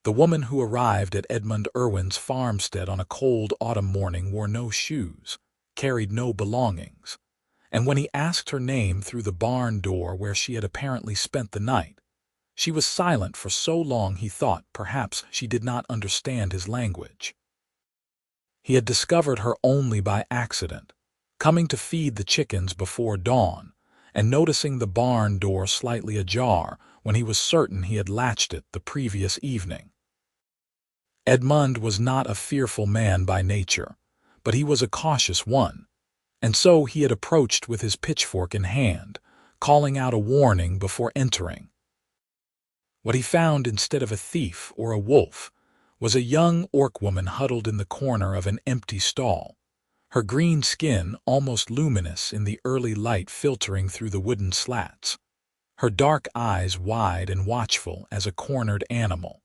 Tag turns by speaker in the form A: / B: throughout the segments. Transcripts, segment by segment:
A: The woman who arrived at Edmund Irwin's farmstead on a cold autumn morning wore no shoes, carried no belongings, and when he asked her name through the barn door where she had apparently spent the night, she was silent for so long he thought perhaps she did not understand his language. He had discovered her only by accident, coming to feed the chickens before dawn, and noticing the barn door slightly ajar when he was certain he had latched it the previous evening. Edmund was not a fearful man by nature, but he was a cautious one, and so he had approached with his pitchfork in hand, calling out a warning before entering. What he found instead of a thief or a wolf was a young orc woman huddled in the corner of an empty stall, her green skin almost luminous in the early light filtering through the wooden slats, her dark eyes wide and watchful as a cornered animal.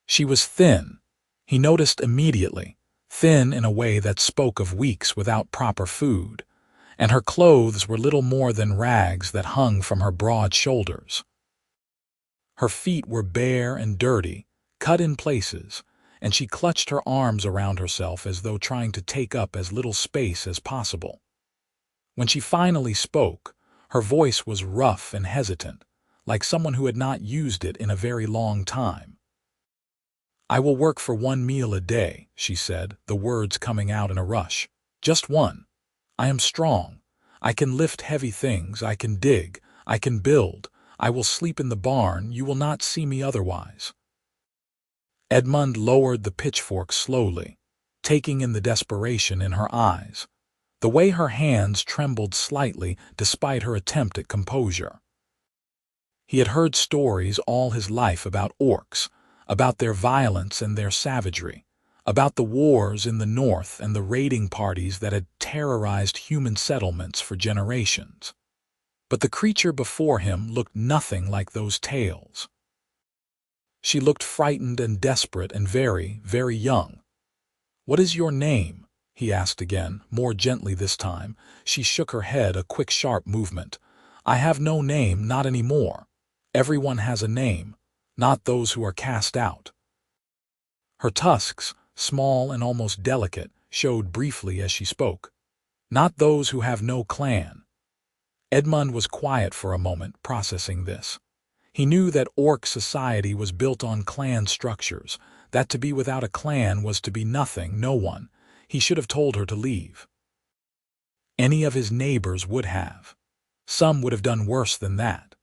A: She was thin, he noticed immediately, thin in a way that spoke of weeks without proper food, and her clothes were little more than rags that hung from her broad shoulders. Her feet were bare and dirty, cut in places, and she clutched her arms around herself as though trying to take up as little space as possible. When she finally spoke, her voice was rough and hesitant, like someone who had not used it in a very long time. "I will work for 1 meal a day," she said, the words coming out in a rush. "Just one. I am strong. I can lift heavy things, I can dig, I can build. I will sleep in the barn, you will not see me otherwise." Edmund lowered the pitchfork slowly, taking in the desperation in her eyes, the way her hands trembled slightly despite her attempt at composure. He had heard stories all his life about orcs, about their violence and their savagery, about the wars in the north and the raiding parties that had terrorized human settlements for generations. But the creature before him looked nothing like those tales. She looked frightened and desperate and very, very young. "What is your name?" he asked again, more gently this time. She shook her head, a quick, sharp movement. "I have no name, not anymore. Everyone has a name, not those who are cast out." Her tusks, small and almost delicate, showed briefly as she spoke. "Not those who have no clan." Edmund was quiet for a moment, processing this. He knew that orc society was built on clan structures, that to be without a clan was to be nothing, no one. He should have told her to leave. Any of his neighbors would have. Some would have done worse than that.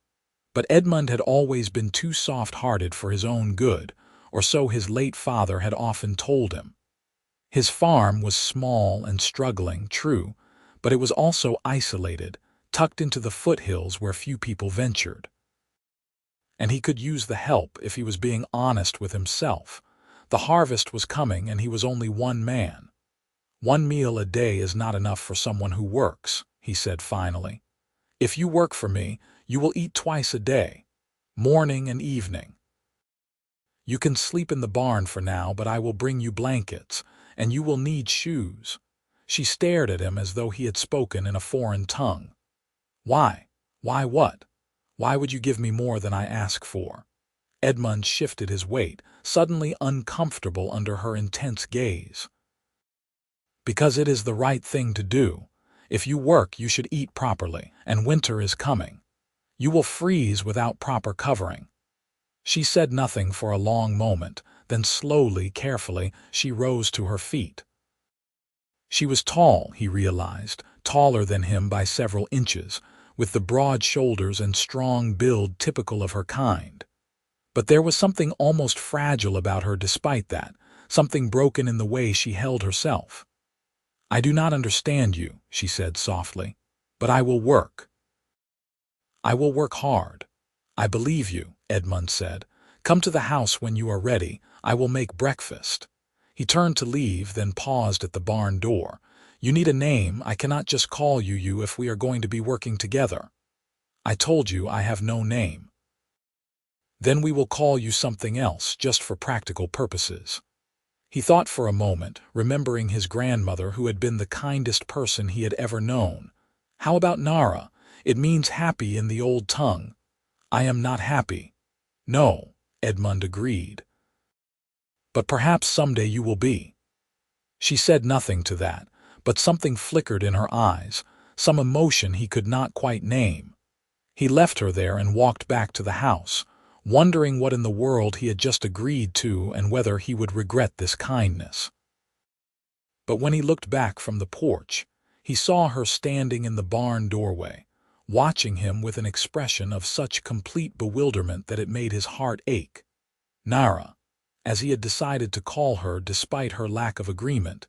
A: But Edmund had always been too soft-hearted for his own good, or so his late father had often told him. His farm was small and struggling, true, but it was also isolated, tucked into the foothills where few people ventured. And he could use the help if he was being honest with himself. The harvest was coming and he was only one man. 1 meal a day is not enough for someone who works, he said finally. If you work for me, you will eat twice a day, morning and evening. You can sleep in the barn for now, but I will bring you blankets, and you will need shoes. She stared at him as though he had spoken in a foreign tongue. Why? Why what? Why would you give me more than I ask for? Edmund shifted his weight, suddenly uncomfortable under her intense gaze. Because it is the right thing to do. If you work, you should eat properly, and winter is coming. You will freeze without proper covering. She said nothing for a long moment, then slowly, carefully, she rose to her feet. She was tall, he realized, taller than him by several inches, with the broad shoulders and strong build typical of her kind. But there was something almost fragile about her despite that, something broken in the way she held herself. I do not understand you, she said softly, but I will work. I will work hard. I believe you, Edmund said. Come to the house when you are ready. I will make breakfast. He turned to leave, then paused at the barn door. You need a name. I cannot just call you if we are going to be working together. I told you I have no name. Then we will call you something else, just for practical purposes. He thought for a moment, remembering his grandmother who had been the kindest person he had ever known. How about Nara? It means happy in the old tongue. I am not happy. No, Edmund agreed. But perhaps someday you will be." She said nothing to that, but something flickered in her eyes, some emotion he could not quite name. He left her there and walked back to the house, wondering what in the world he had just agreed to and whether he would regret this kindness. But when he looked back from the porch, he saw her standing in the barn doorway, watching him with an expression of such complete bewilderment that it made his heart ache. Nara, as he had decided to call her despite her lack of agreement,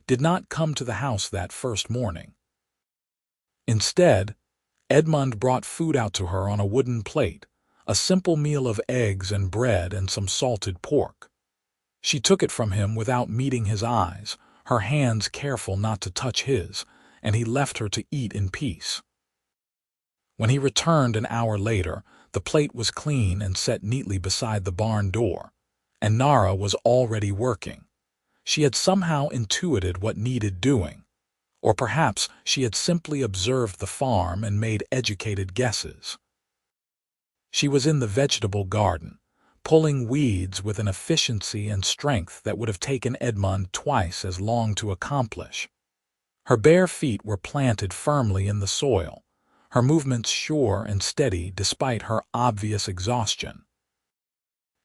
A: did not come to the house that first morning. Instead, Edmund brought food out to her on a wooden plate, a simple meal of eggs and bread and some salted pork. She took it from him without meeting his eyes, her hands careful not to touch his, and he left her to eat in peace. When he returned an hour later, the plate was clean and set neatly beside the barn door, and Nara was already working. She had somehow intuited what needed doing, or perhaps she had simply observed the farm and made educated guesses. She was in the vegetable garden, pulling weeds with an efficiency and strength that would have taken Edmund twice as long to accomplish. Her bare feet were planted firmly in the soil, her movements sure and steady despite her obvious exhaustion.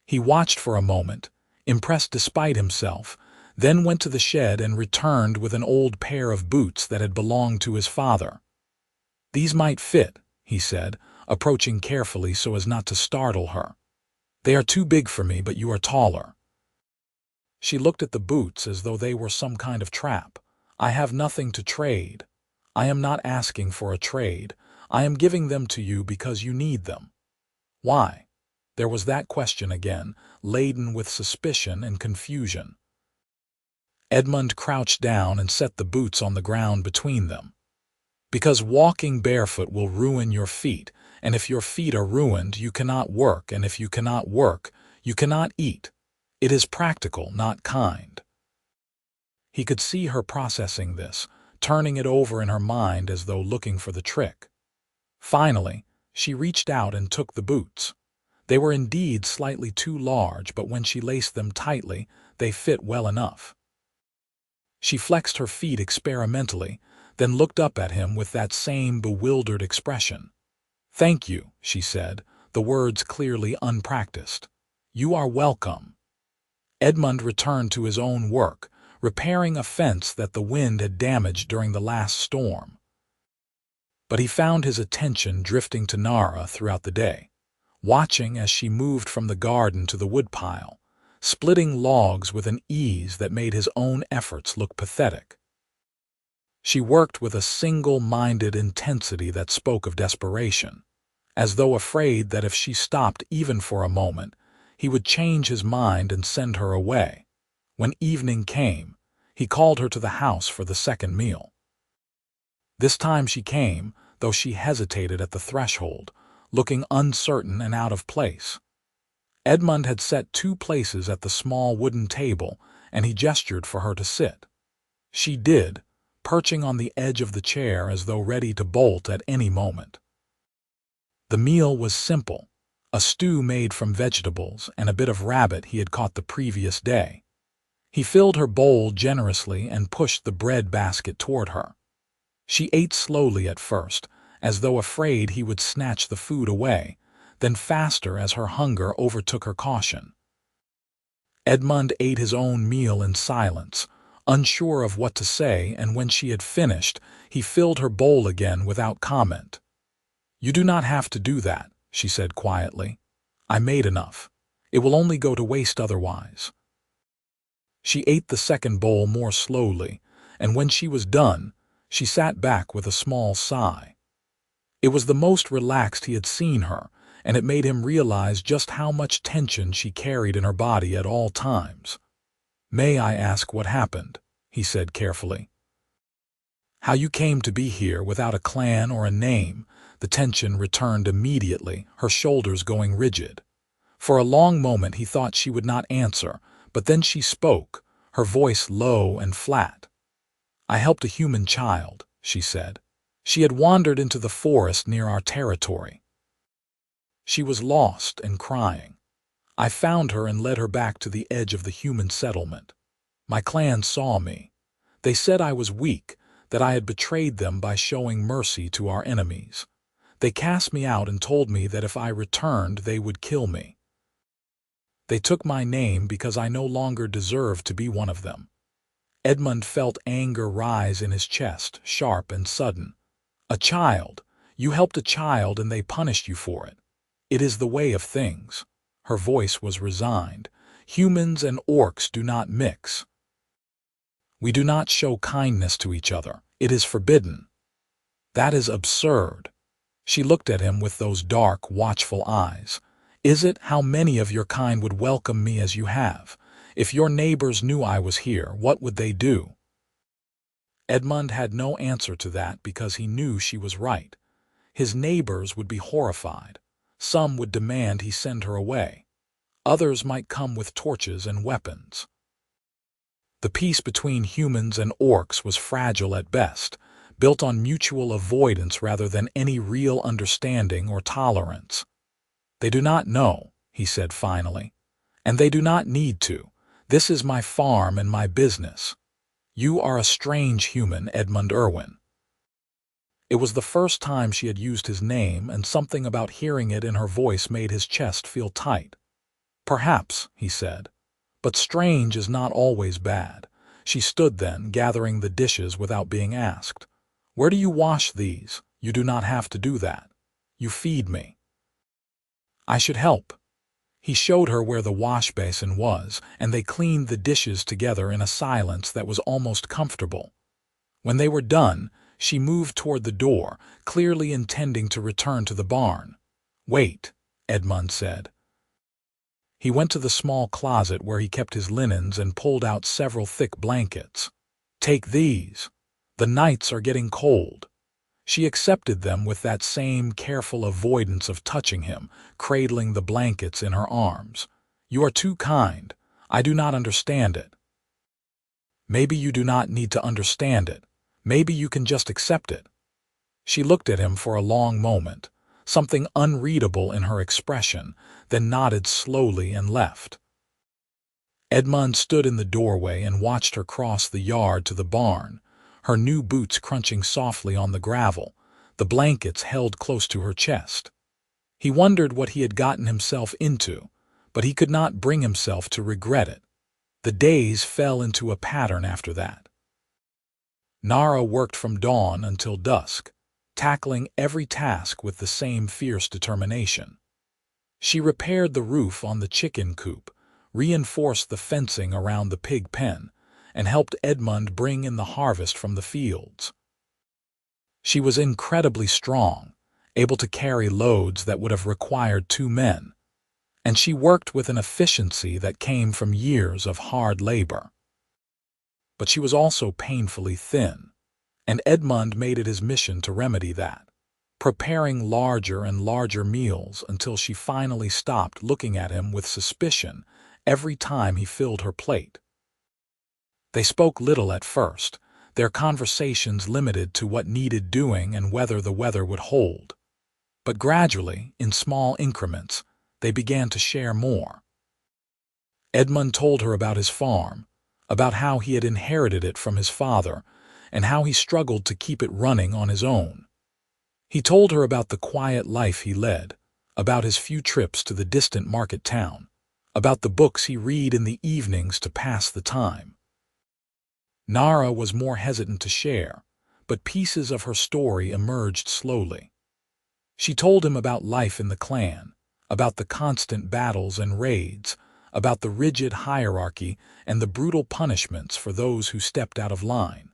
A: He watched for a moment, impressed despite himself, then went to the shed and returned with an old pair of boots that had belonged to his father. "These might fit," he said, approaching carefully so as not to startle her. "They are too big for me, but you are taller." She looked at the boots as though they were some kind of trap. "I have nothing to trade. I am not asking for a trade. I am giving them to you because you need them." "Why?" There was that question again, laden with suspicion and confusion. Edmund crouched down and set the boots on the ground between them. "Because walking barefoot will ruin your feet, and if your feet are ruined, you cannot work, and if you cannot work, you cannot eat. It is practical, not kind." He could see her processing this, turning it over in her mind as though looking for the trick. Finally, she reached out and took the boots. They were indeed slightly too large, but when she laced them tightly, they fit well enough. She flexed her feet experimentally, then looked up at him with that same bewildered expression. "Thank you," she said, the words clearly unpracticed. "You are welcome." Edmund returned to his own work, repairing a fence that the wind had damaged during the last storm. But he found his attention drifting to Nara throughout the day, watching as she moved from the garden to the woodpile, splitting logs with an ease that made his own efforts look pathetic. She worked with a single-minded intensity that spoke of desperation, as though afraid that if she stopped even for a moment, he would change his mind and send her away. When evening came, he called her to the house for the second meal. This time she came, though she hesitated at the threshold, looking uncertain and out of place. Edmund had set 2 places at the small wooden table, and he gestured for her to sit. She did, perching on the edge of the chair as though ready to bolt at any moment. The meal was simple, a stew made from vegetables and a bit of rabbit he had caught the previous day. He filled her bowl generously and pushed the bread basket toward her. She ate slowly at first, as though afraid he would snatch the food away, then faster as her hunger overtook her caution. Edmund ate his own meal in silence, unsure of what to say, and when she had finished, he filled her bowl again without comment. "You do not have to do that," she said quietly. "I made enough. It will only go to waste otherwise." She ate the second bowl more slowly, and when she was done, she sat back with a small sigh. It was the most relaxed he had seen her, and it made him realize just how much tension she carried in her body at all times. "May I ask what happened?" he said carefully. "How you came to be here without a clan or a name." The tension returned immediately, her shoulders going rigid. For a long moment he thought she would not answer, but then she spoke, her voice low and flat. "I helped a human child," she said. "She had wandered into the forest near our territory. She was lost and crying. I found her and led her back to the edge of the human settlement. My clan saw me. They said I was weak, that I had betrayed them by showing mercy to our enemies. They cast me out and told me that if I returned, they would kill me. They took my name because I no longer deserved to be one of them. Edmund felt anger rise in his chest, sharp and sudden. A child. You helped a child and they punished you for it. It is the way of things. Her voice was resigned. Humans and orcs do not mix. We do not show kindness to each other. It is forbidden. That is absurd. She looked at him with those dark, watchful eyes. Is it? How many of your kind would welcome me as you have? If your neighbors knew I was here, what would they do? Edmund had no answer to that because he knew she was right. His neighbors would be horrified. Some would demand he send her away. Others might come with torches and weapons. The peace between humans and orcs was fragile at best, built on mutual avoidance rather than any real understanding or tolerance. They do not know, he said finally, and they do not need to. This is my farm and my business. You are a strange human, Edmund Irwin. It was the first time she had used his name, and something about hearing it in her voice made his chest feel tight. Perhaps, he said, but strange is not always bad. She stood then, gathering the dishes without being asked. Where do you wash these? You do not have to do that. You feed me. I should help. He showed her where the wash basin was, and they cleaned the dishes together in a silence that was almost comfortable. When they were done, she moved toward the door, clearly intending to return to the barn. Wait, Edmund said. He went to the small closet where he kept his linens and pulled out several thick blankets. Take these. The nights are getting cold. She accepted them with that same careful avoidance of touching him, cradling the blankets in her arms. You are too kind. I do not understand it. Maybe you do not need to understand it. Maybe you can just accept it. She looked at him for a long moment, something unreadable in her expression, then nodded slowly and left. Edmund stood in the doorway and watched her cross the yard to the barn, her new boots crunching softly on the gravel, the blankets held close to her chest. He wondered what he had gotten himself into, but he could not bring himself to regret it. The days fell into a pattern after that. Nara worked from dawn until dusk, tackling every task with the same fierce determination. She repaired the roof on the chicken coop, reinforced the fencing around the pig pen, and helped Edmund bring in the harvest from the fields. She was incredibly strong, able to carry loads that would have required 2 men, and she worked with an efficiency that came from years of hard labor. But she was also painfully thin, and Edmund made it his mission to remedy that, preparing larger and larger meals until she finally stopped looking at him with suspicion every time he filled her plate. They spoke little at first, their conversations limited to what needed doing and whether the weather would hold. But gradually, in small increments, they began to share more. Edmund told her about his farm, about how he had inherited it from his father, and how he struggled to keep it running on his own. He told her about the quiet life he led, about his few trips to the distant market town, about the books he read in the evenings to pass the time. Nara was more hesitant to share, but pieces of her story emerged slowly. She told him about life in the clan, about the constant battles and raids, about the rigid hierarchy and the brutal punishments for those who stepped out of line.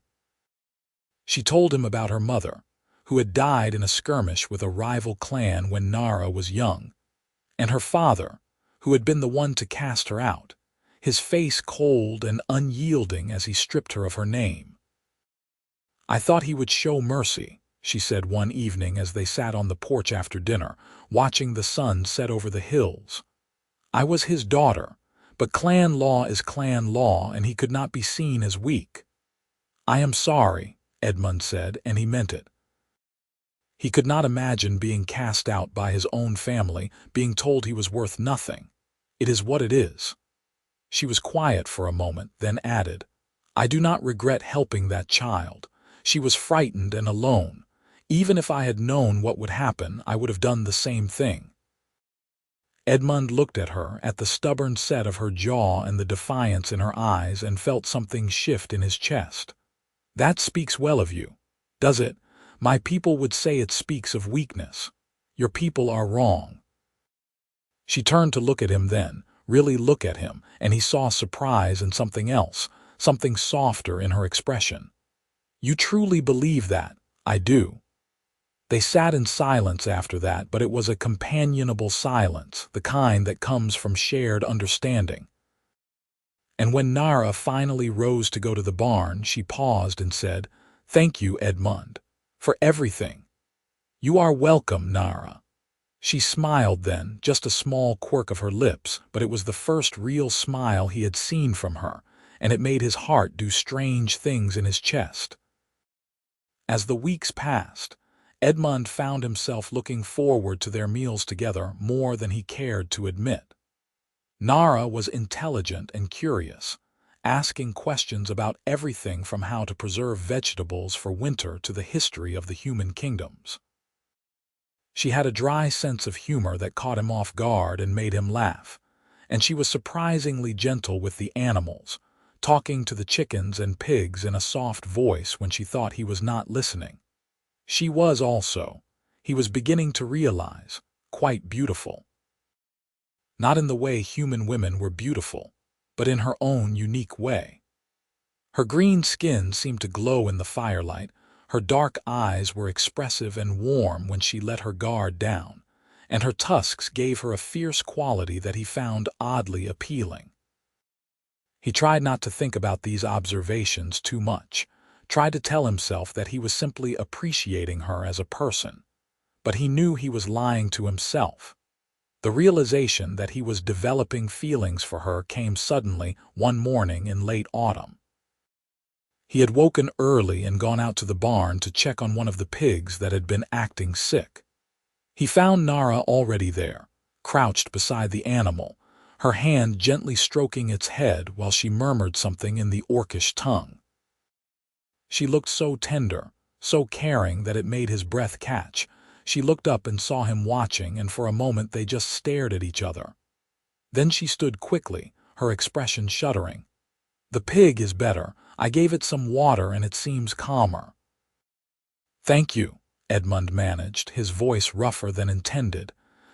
A: She told him about her mother, who had died in a skirmish with a rival clan when Nara was young, and her father, who had been the one to cast her out, his face cold and unyielding as he stripped her of her name. I thought he would show mercy, she said one evening as they sat on the porch after dinner, watching the sun set over the hills. I was his daughter, but clan law is clan law, and he could not be seen as weak. I am sorry, Edmund said, and he meant it. He could not imagine being cast out by his own family, being told he was worth nothing. It is what it is. She was quiet for a moment, then added, I do not regret helping that child. She was frightened and alone. Even if I had known what would happen, I would have done the same thing. Edmund looked at her, at the stubborn set of her jaw and the defiance in her eyes, and felt something shift in his chest. That speaks well of you, does it? My people would say it speaks of weakness. Your people are wrong. She turned to look at him then, really look at him, and he saw surprise and something else, something softer in her expression. You truly believe that? I do. They sat in silence after that, but it was a companionable silence, the kind that comes from shared understanding. And when Nara finally rose to go to the barn, she paused and said, Thank you, Edmund, for everything. You are welcome, Nara. She smiled then, just a small quirk of her lips, but it was the first real smile he had seen from her, and it made his heart do strange things in his chest. As the weeks passed, Edmund found himself looking forward to their meals together more than he cared to admit. Nara was intelligent and curious, asking questions about everything from how to preserve vegetables for winter to the history of the human kingdoms. She had a dry sense of humor that caught him off guard and made him laugh, and she was surprisingly gentle with the animals, talking to the chickens and pigs in a soft voice when she thought he was not listening. She was also, he was beginning to realize, quite beautiful. Not in the way human women were beautiful, but in her own unique way. Her green skin seemed to glow in the firelight, her dark eyes were expressive and warm when she let her guard down, and her tusks gave her a fierce quality that he found oddly appealing. He tried not to think about these observations too much, tried to tell himself that he was simply appreciating her as a person, but he knew he was lying to himself. The realization that he was developing feelings for her came suddenly one morning in late autumn. He had woken early and gone out to the barn to check on one of the pigs that had been acting sick. He found Nara already there, crouched beside the animal, her hand gently stroking its head while she murmured something in the orcish tongue. She looked so tender, so caring that it made his breath catch. She looked up and saw him watching, and for a moment they just stared at each other. Then she stood quickly, her expression shuddering. The pig is better. I gave it some water and it seems calmer. Thank you, Edmund managed, his voice rougher than intended.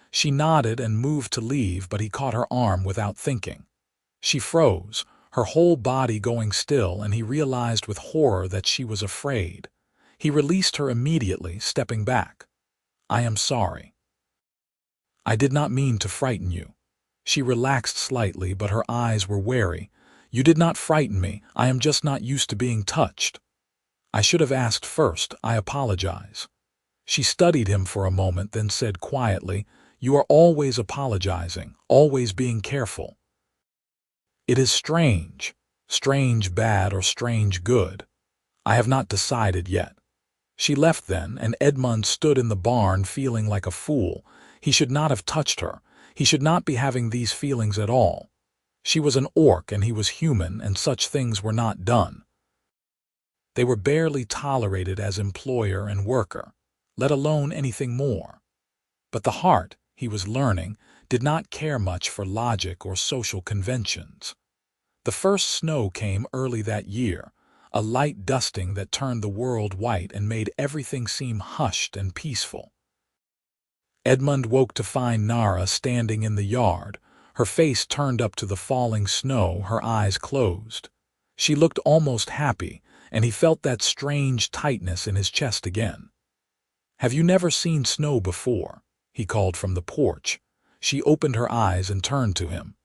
A: She nodded and moved to leave, but he caught her arm without thinking. She froze, her whole body going still, and he realized with horror that she was afraid. He released her immediately, stepping back. I am sorry. I did not mean to frighten you. She relaxed slightly, but her eyes were wary. You did not frighten me. I am just not used to being touched. I should have asked first. I apologize. She studied him for a moment, then said quietly, You are always apologizing, always being careful. It is strange bad or strange good. I have not decided yet. She left then, and Edmund stood in the barn feeling like a fool. He should not have touched her. He should not be having these feelings at all. She was an orc and he was human, and such things were not done. They were barely tolerated as employer and worker, let alone anything more. But the heart, he was learning, did not care much for logic or social conventions. The first snow came early that year, a light dusting that turned the world white and made everything seem hushed and peaceful. Edmund woke to find Nara standing in the yard, her face turned up to the falling snow, her eyes closed. She looked almost happy, and he felt that strange tightness in his chest again. Have you never seen snow before? He called from the porch. She opened her eyes and turned to him.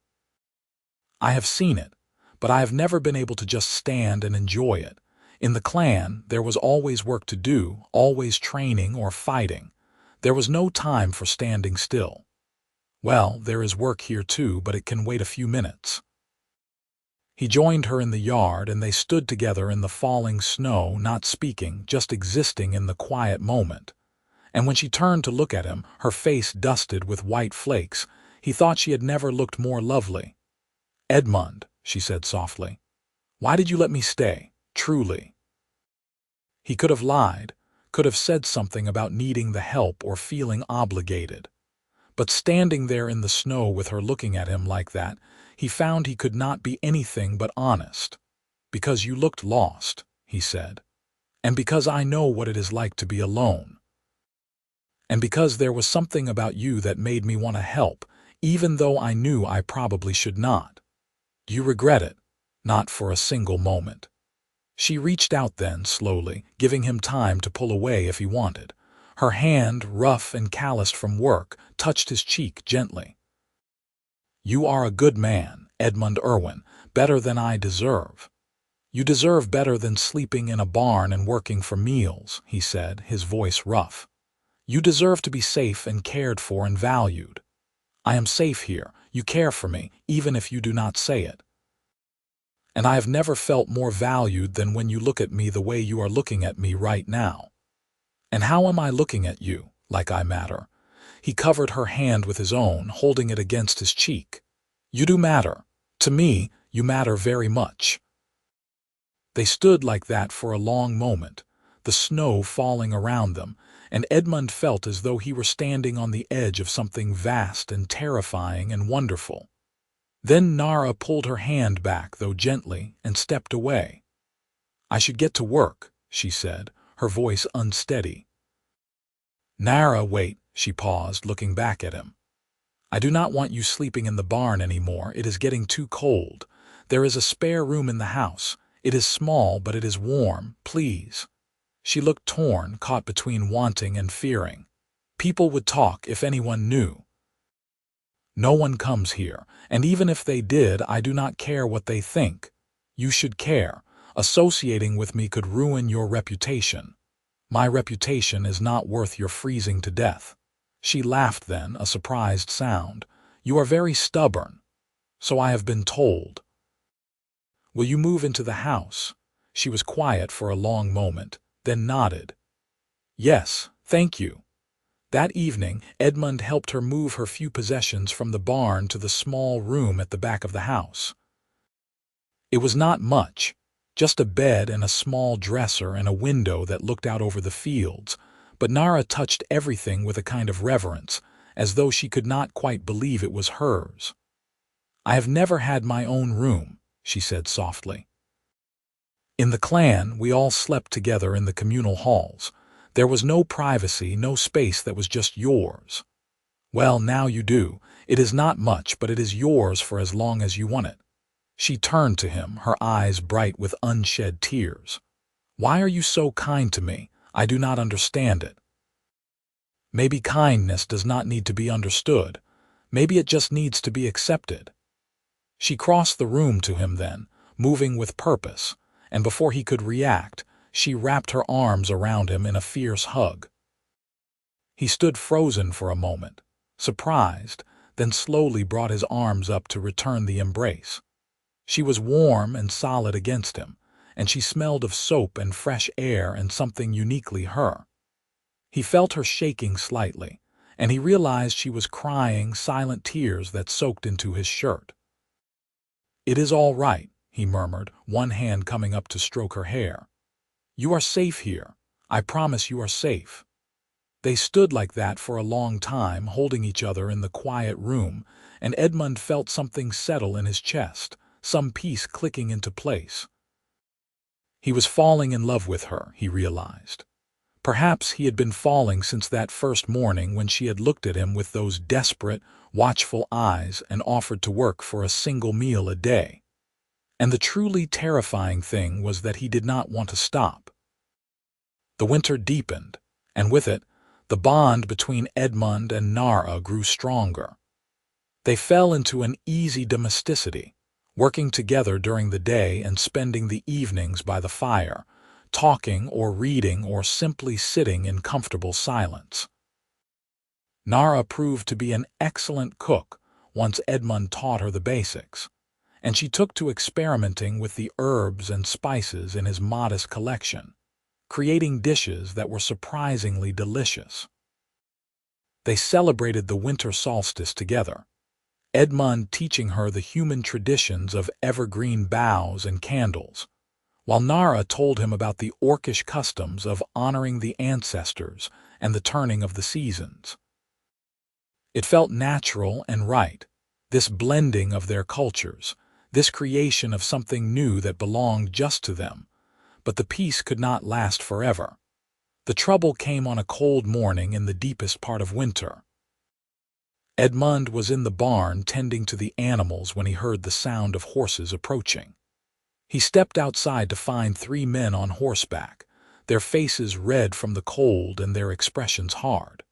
A: I have seen it, but I have never been able to just stand and enjoy it. In the clan, there was always work to do, always training or fighting. There was no time for standing still. Well, there is work here too, but it can wait a few minutes. He joined her in the yard, and they stood together in the falling snow, not speaking, just existing in the quiet moment. And when she turned to look at him, her face dusted with white flakes, He thought she had never looked more lovely. "Edmund," she said softly, "why did you let me stay? Truly." He could have lied, could have said something about needing the help or feeling obligated. But standing there in the snow with her looking at him like that, he found he could not be anything but honest. "Because you looked lost," he said. "And because I know what it is like to be alone. And because there was something about you that made me want to help, even though I knew I probably should not. Do you regret it?" "Not for a single moment." She reached out then, slowly, giving him time to pull away if he wanted. Her hand, rough and calloused from work, touched his cheek gently. "You are a good man, Edmund Irwin, better than I deserve. You deserve better than sleeping in a barn and working for meals," he said, his voice rough. "You deserve to be safe and cared for and valued. I am safe here. You care for me, even if you do not say it. And I have never felt more valued than when you look at me the way you are looking at me right now. And how am I looking at you? Like I matter?" He covered her hand with his own, holding it against his cheek. "You do matter. To me, you matter very much." They stood like that for a long moment, the snow falling around them, and Edmund felt as though he were standing on the edge of something vast and terrifying and wonderful. Then Nara pulled her hand back, though gently, and stepped away. "I should get to work," she said, her voice unsteady. "Nara, wait," she paused, looking back at him. "I do not want you sleeping in the barn anymore. It is getting too cold. There is a spare room in the house. It is small, but it is warm. Please." She looked torn, caught between wanting and fearing. "People would talk if anyone knew." "No one comes here, and even if they did, I do not care what they think. You should care. Associating with me could ruin your reputation. My reputation is not worth your freezing to death." She laughed then, a surprised sound. "You are very stubborn." "So I have been told." "Will you move into the house?" She was quiet for a long moment, then nodded. "Yes, thank you." That evening, Edmund helped her move her few possessions from the barn to the small room at the back of the house. It was not much, just a bed and a small dresser and a window that looked out over the fields, but Nara touched everything with a kind of reverence, as though she could not quite believe it was hers. "I have never had my own room," she said softly. "In the clan, we all slept together in the communal halls. There was no privacy, no space that was just yours. Well, now you do. It is not much, but it is yours for as long as you want it." She turned to him, her eyes bright with unshed tears. "Why are you so kind to me? I do not understand it." "Maybe kindness does not need to be understood. Maybe it just needs to be accepted." She crossed the room to him then, moving with purpose, and before he could react, she wrapped her arms around him in a fierce hug. He stood frozen for a moment, surprised, then slowly brought his arms up to return the embrace. She was warm and solid against him, and she smelled of soap and fresh air and something uniquely her. He felt her shaking slightly, and he realized she was crying silent tears that soaked into his shirt. "It is all right," he murmured, one hand coming up to stroke her hair. "You are safe here. I promise you are safe." They stood like that for a long time, holding each other in the quiet room, and Edmund felt something settle in his chest, some piece clicking into place. He was falling in love with her, he realized. Perhaps he had been falling since that first morning when she had looked at him with those desperate, watchful eyes and offered to work for a single meal a day. And the truly terrifying thing was that he did not want to stop. The winter deepened, and with it, the bond between Edmund and Nara grew stronger. They fell into an easy domesticity, working together during the day and spending the evenings by the fire, talking or reading or simply sitting in comfortable silence. Nara proved to be an excellent cook once Edmund taught her the basics, and she took to experimenting with the herbs and spices in his modest collection, creating dishes that were surprisingly delicious. They celebrated the winter solstice together, Edmund teaching her the human traditions of evergreen boughs and candles, while Nara told him about the orcish customs of honoring the ancestors and the turning of the seasons. It felt natural and right, this blending of their cultures, this creation of something new that belonged just to them. But the peace could not last forever. The trouble came on a cold morning in the deepest part of winter. Edmund was in the barn tending to the animals when he heard the sound of horses approaching. He stepped outside to find 3 men on horseback, their faces red from the cold and their expressions hard.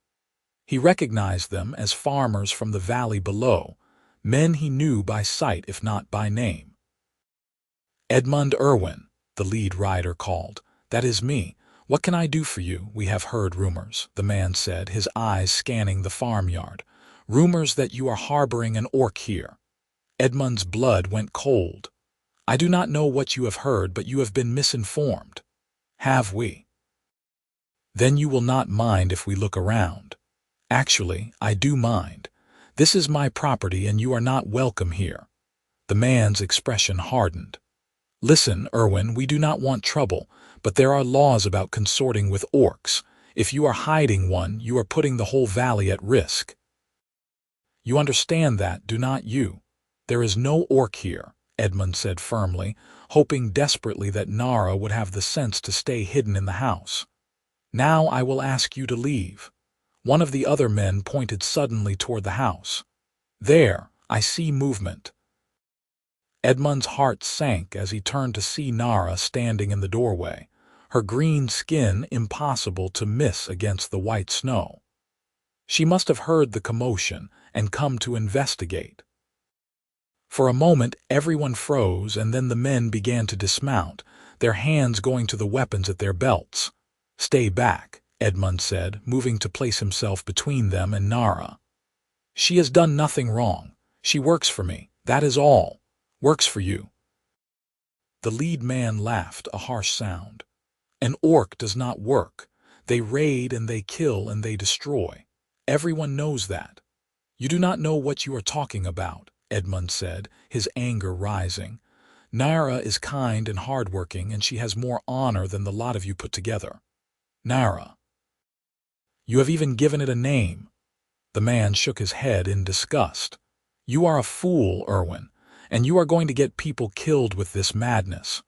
A: He recognized them as farmers from the valley below, men he knew by sight if not by name. "Edmund Irwin," the lead rider called. "That is me. What can I do for you? We have heard rumors," the man said, his eyes scanning the farmyard. "Rumors that you are harboring an orc here." Edmund's blood went cold. "I do not know what you have heard, but you have been misinformed." "Have we? Then you will not mind if we look around." "Actually, I do mind. This is my property and you are not welcome here." The man's expression hardened. "Listen, Irwin, we do not want trouble, but there are laws about consorting with orcs. If you are hiding one, you are putting the whole valley at risk. You understand that, do not you?" "There is no orc here," Edmund said firmly, hoping desperately that Nara would have the sense to stay hidden in the house. "Now I will ask you to leave." One of the other men pointed suddenly toward the house. "There, I see movement." Edmund's heart sank as he turned to see Nara standing in the doorway, her green skin impossible to miss against the white snow. She must have heard the commotion and come to investigate. For a moment everyone froze, and then the men began to dismount, their hands going to the weapons at their belts. "Stay back," Edmund said, moving to place himself between them and Nara. "She has done nothing wrong. She works for me, that is all. Works for you." The lead man laughed, a harsh sound. "An orc does not work. They raid and they kill and they destroy. Everyone knows that." "You do not know what you are talking about," Edmund said, his anger rising. "Nara is kind and hardworking, and she has more honor than the lot of you put together." "Nara. You have even given it a name." The man shook his head in disgust. "You are a fool, Irwin, and you are going to get people killed with this madness."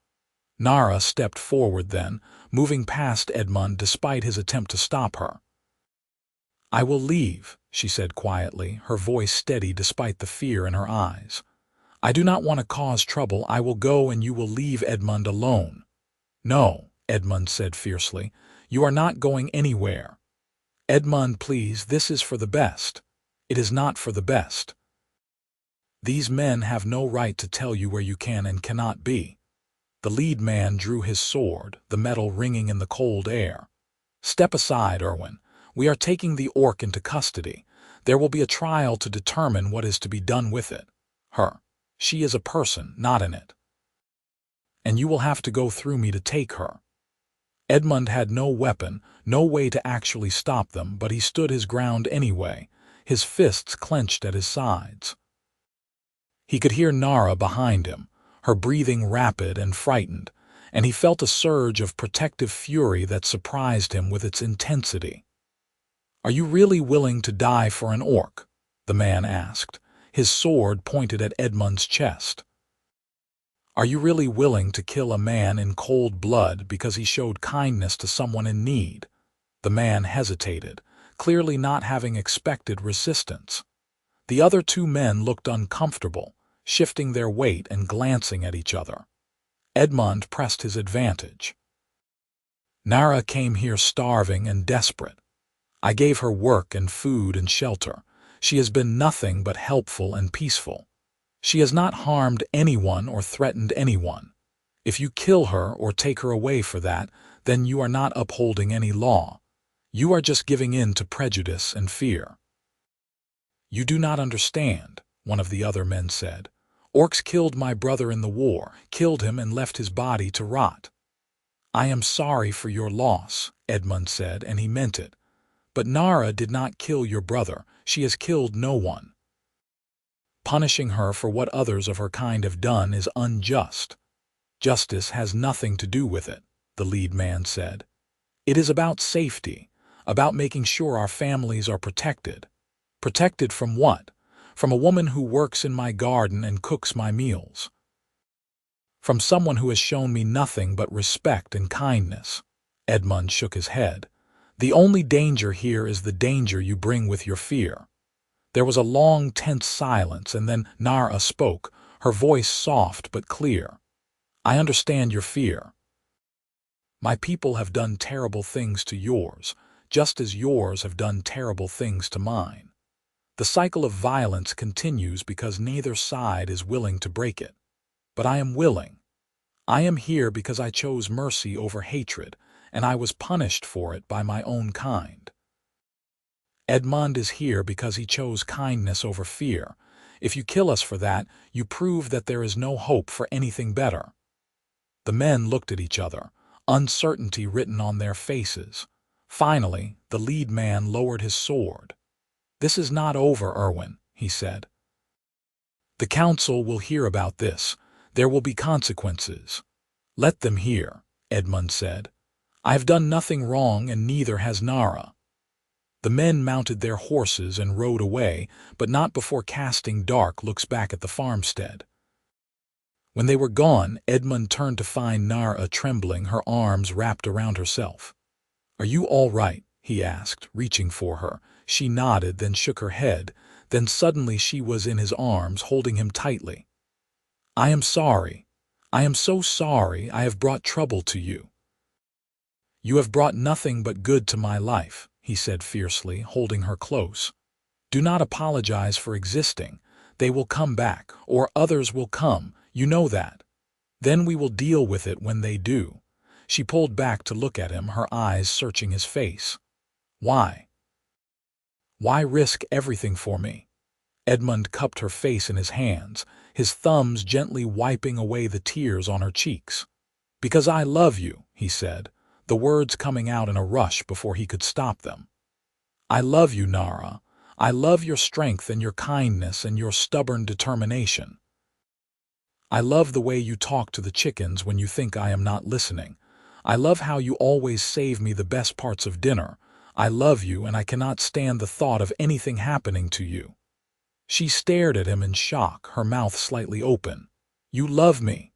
A: Nara stepped forward then, moving past Edmund despite his attempt to stop her. "I will leave," she said quietly, her voice steady despite the fear in her eyes. "I do not want to cause trouble. I will go and you will leave Edmund alone." "No," Edmund said fiercely. "You are not going anywhere." "Edmund, please, this is for the best." "It is not for the best. These men have no right to tell you where you can and cannot be." The lead man drew his sword, the metal ringing in the cold air. "Step aside, Irwin. We are taking the orc into custody. There will be a trial to determine what is to be done with it. Her. She is a person, not in it. And you will have to go through me to take her." Edmund had no weapon, no way to actually stop them, but he stood his ground anyway, his fists clenched at his sides. He could hear Nara behind him, her breathing rapid and frightened, and he felt a surge of protective fury that surprised him with its intensity. "Are you really willing to die for an orc?" the man asked, his sword pointed at Edmund's chest. "Are you really willing to kill a man in cold blood because he showed kindness to someone in need?" The man hesitated, clearly not having expected resistance. The other 2 men looked uncomfortable, shifting their weight and glancing at each other. Edmund pressed his advantage. "Nara came here starving and desperate. I gave her work and food and shelter. She has been nothing but helpful and peaceful. She has not harmed anyone or threatened anyone. If you kill her or take her away for that, then you are not upholding any law. You are just giving in to prejudice and fear." "You do not understand," one of the other men said. "Orcs killed my brother in the war, killed him and left his body to rot." "I am sorry for your loss," Edmund said, and he meant it. "But Nara did not kill your brother. She has killed no one." Punishing her for what others of her kind have done is unjust. Justice has nothing to do with it, the lead man said. It is about safety, about making sure our families are protected. Protected from what? From a woman who works in my garden and cooks my meals. From someone who has shown me nothing but respect and kindness. Edmund shook his head. The only danger here is the danger you bring with your fear. There was a long, tense silence, and then Nara spoke, her voice soft but clear. I understand your fear. My people have done terrible things to yours, just as yours have done terrible things to mine. The cycle of violence continues because neither side is willing to break it. But I am willing. I am here because I chose mercy over hatred, and I was punished for it by my own kind. Edmund is here because he chose kindness over fear. If you kill us for that, you prove that there is no hope for anything better. The men looked at each other, uncertainty written on their faces. Finally, the lead man lowered his sword. This is not over, Irwin, he said. The council will hear about this. There will be consequences. Let them hear, Edmund said. I have done nothing wrong, and neither has Nara. The men mounted their horses and rode away, but not before casting dark looks back at the farmstead. When they were gone, Edmund turned to find Nara trembling, her arms wrapped around herself. Are you all right? He asked, reaching for her. She nodded, then shook her head. Then suddenly she was in his arms, holding him tightly. I am sorry. I am so sorry I have brought trouble to you. You have brought nothing but good to my life, he said fiercely, holding her close. Do not apologize for existing. They will come back, or others will come, you know that. Then we will deal with it when they do. She pulled back to look at him, her eyes searching his face. Why? Why risk everything for me? Edmund cupped her face in his hands, his thumbs gently wiping away the tears on her cheeks. Because I love you, he said, the words coming out in a rush before he could stop them. I love you, Nara. I love your strength and your kindness and your stubborn determination. I love the way you talk to the chickens when you think I am not listening. I love how you always save me the best parts of dinner. I love you, and I cannot stand the thought of anything happening to you. She stared at him in shock, her mouth slightly open. You love me?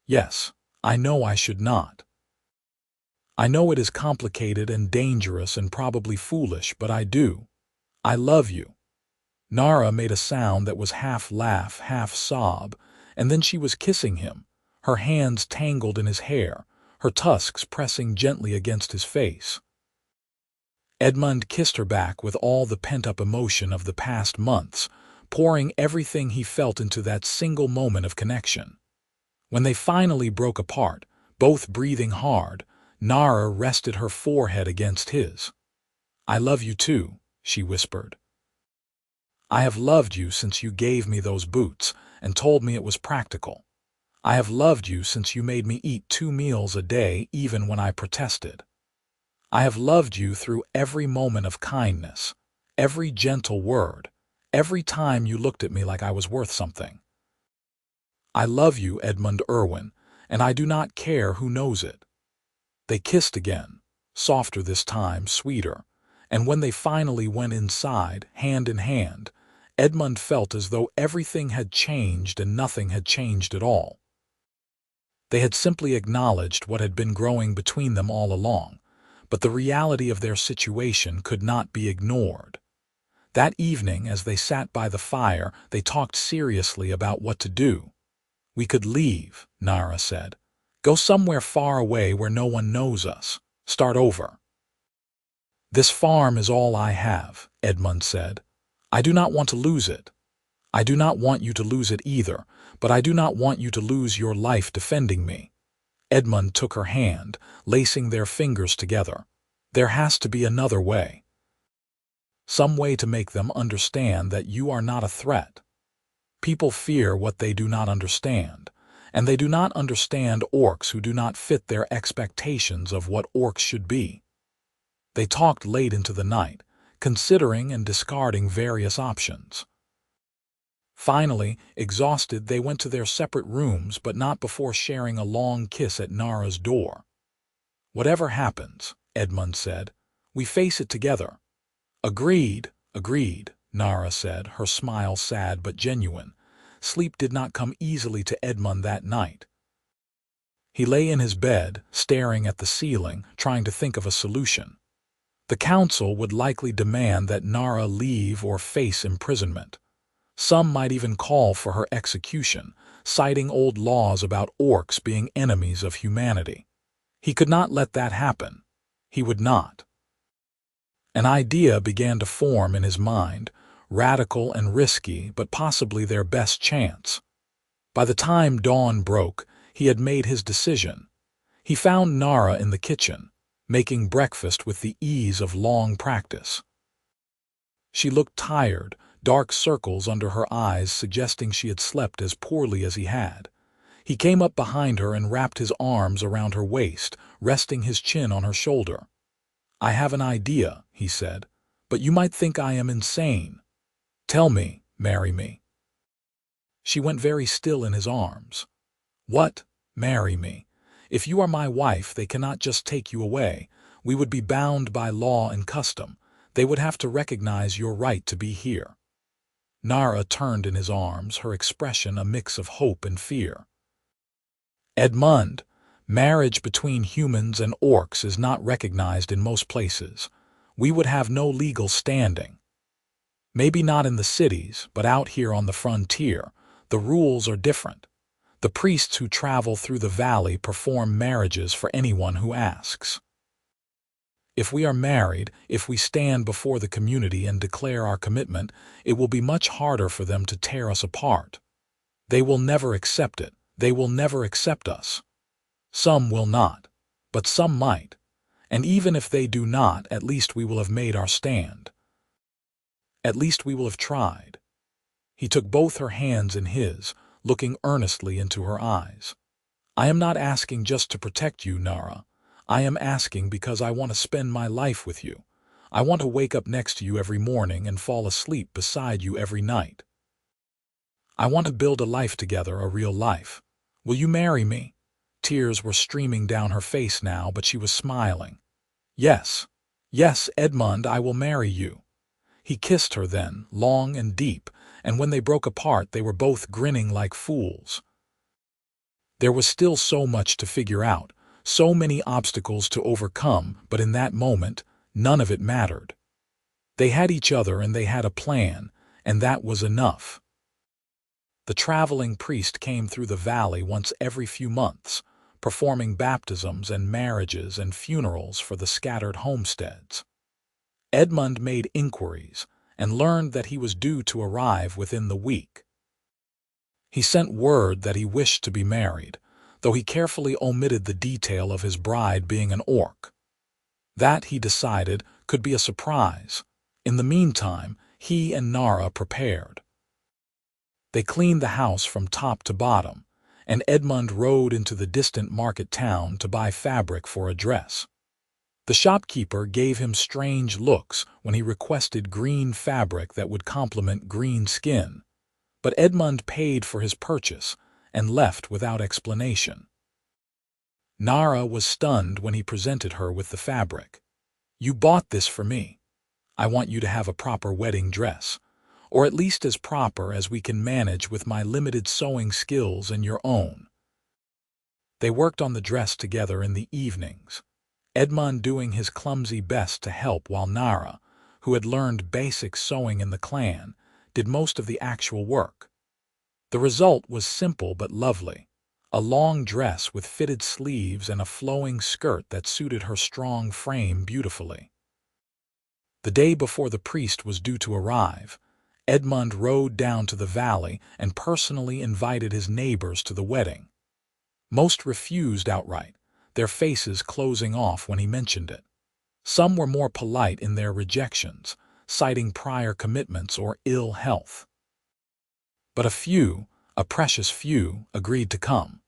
A: Yes, I know I should not. I know it is complicated and dangerous and probably foolish, but I do. I love you. Nara made a sound that was half laugh, half sob, and then she was kissing him, her hands tangled in his hair, her tusks pressing gently against his face. Edmund kissed her back with all the pent-up emotion of the past months, pouring everything he felt into that single moment of connection. When they finally broke apart, both breathing hard, Nara rested her forehead against his. I love you too, she whispered. I have loved you since you gave me those boots and told me it was practical. I have loved you since you made me eat 2 meals a day even when I protested. I have loved you through every moment of kindness, every gentle word, every time you looked at me like I was worth something. I love you, Edmund Irwin, and I do not care who knows it. They kissed again, softer this time, sweeter, and when they finally went inside, hand in hand, Edmund felt as though everything had changed and nothing had changed at all. They had simply acknowledged what had been growing between them all along, but the reality of their situation could not be ignored. That evening, as they sat by the fire, they talked seriously about what to do. We could leave, Nara said. Go somewhere far away where no one knows us. Start over. This farm is all I have, Edmund said. I do not want to lose it. I do not want you to lose it either, but I do not want you to lose your life defending me. Edmund took her hand, lacing their fingers together. There has to be another way. Some way to make them understand that you are not a threat. People fear what they do not understand, and they do not understand orcs who do not fit their expectations of what orcs should be. They talked late into the night, considering and discarding various options. Finally, exhausted, they went to their separate rooms, but not before sharing a long kiss at Nara's door. "Whatever happens," Edmund said, "we face it together." "Agreed, agreed," Nara said, her smile sad but genuine. Sleep did not come easily to Edmund that night. He lay in his bed, staring at the ceiling, trying to think of a solution. The council would likely demand that Nara leave or face imprisonment. Some might even call for her execution, citing old laws about orcs being enemies of humanity. He could not let that happen. He would not. An idea began to form in his mind, radical and risky, but possibly their best chance. By the time dawn broke, he had made his decision. He found Nara in the kitchen, making breakfast with the ease of long practice. She looked tired, dark circles under her eyes suggesting she had slept as poorly as he had. He came up behind her and wrapped his arms around her waist, resting his chin on her shoulder. "I have an idea," he said, "but you might think I am insane. Tell me, marry me." She went very still in his arms. "What? Marry me? If you are my wife, they cannot just take you away. We would be bound by law and custom. They would have to recognize your right to be here." Nara turned in his arms, her expression a mix of hope and fear. "Edmund, marriage between humans and orcs is not recognized in most places. We would have no legal standing. Maybe not in the cities, but out here on the frontier, the rules are different. The priests who travel through the valley perform marriages for anyone who asks. If we are married, if we stand before the community and declare our commitment, it will be much harder for them to tear us apart. They will never accept it. They will never accept us. Some will not, but some might. And even if they do not, at least we will have made our stand. At least we will have tried." He took both her hands in his, looking earnestly into her eyes. "I am not asking just to protect you, Nara. I am asking because I want to spend my life with you. I want to wake up next to you every morning and fall asleep beside you every night. I want to build a life together, a real life. Will you marry me?" Tears were streaming down her face now, but she was smiling. "Yes, yes, Edmund, I will marry you." He kissed her then, long and deep, and when they broke apart they were both grinning like fools. There was still so much to figure out, so many obstacles to overcome, but in that moment, none of it mattered. They had each other and they had a plan, and that was enough. The traveling priest came through the valley once every few months, performing baptisms and marriages and funerals for the scattered homesteads. Edmund made inquiries and learned that he was due to arrive within the week. He sent word that he wished to be married, though he carefully omitted the detail of his bride being an orc. That, he decided, could be a surprise. In the meantime, he and Nara prepared. They cleaned the house from top to bottom, and Edmund rode into the distant market town to buy fabric for a dress. The shopkeeper gave him strange looks when he requested green fabric that would complement green skin, but Edmund paid for his purchase and left without explanation. Nara was stunned when he presented her with the fabric. "You bought this for me. I want you to have a proper wedding dress, or at least as proper as we can manage with my limited sewing skills and your own." They worked on the dress together in the evenings, Edmund doing his clumsy best to help while Nara, who had learned basic sewing in the clan, did most of the actual work. The result was simple but lovely, a long dress with fitted sleeves and a flowing skirt that suited her strong frame beautifully. The day before the priest was due to arrive, Edmund rode down to the valley and personally invited his neighbors to the wedding. Most refused outright, their faces closing off when he mentioned it. Some were more polite in their rejections, citing prior commitments or ill health. But a few, a precious few, agreed to come.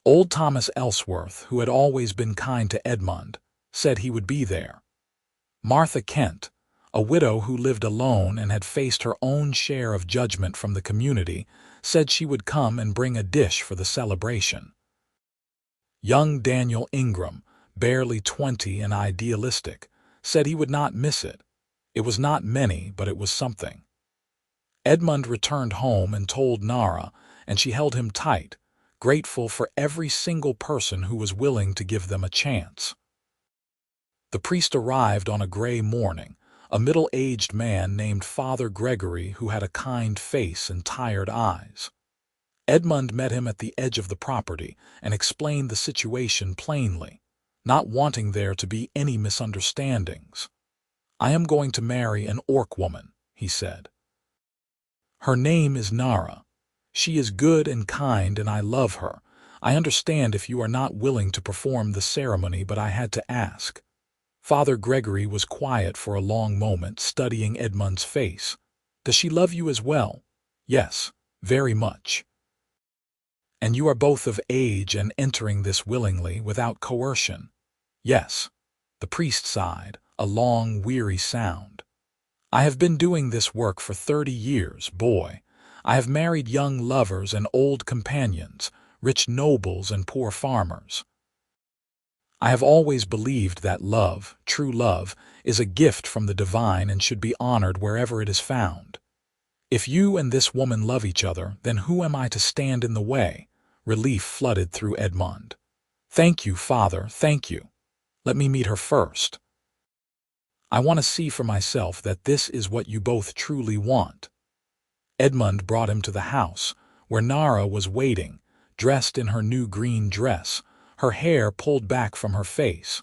A: Old Thomas Ellsworth, who had always been kind to Edmund, said he would be there. Martha Kent, A widow who lived alone and had faced her own share of judgment from the community, said she would come and bring a dish for the celebration. Young Daniel Ingram, barely 20 and idealistic, said he would not miss it. It was not many, but it was something. Edmund returned home and told Nara, and she held him tight, grateful for every single person who was willing to give them a chance. The priest arrived on a gray morning, a middle-aged man named Father Gregory who had a kind face and tired eyes. Edmund met him at the edge of the property and explained the situation plainly, not wanting there to be any misunderstandings. "I am going to marry an orc woman," he said. "Her name is Nara. She is good and kind and I love her. I understand if you are not willing to perform the ceremony, but I had to ask." Father Gregory was quiet for a long moment, studying Edmund's face. "Does she love you as well?" "Yes, very much." "And you are both of age and entering this willingly, without coercion?" "Yes." The priest sighed, a long, weary sound. "I have been doing this work for 30 years, boy. I have married young lovers and old companions, rich nobles and poor farmers. I have always believed that love, true love, is a gift from the divine and should be honored wherever it is found. If you and this woman love each other, then who am I to stand in the way?" Relief flooded through Edmund. "Thank you, Father, thank you. Let me meet her first. I want to see for myself that this is what you both truly want." Edmund brought him to the house, where Nara was waiting, dressed in her new green dress, her hair pulled back from her face.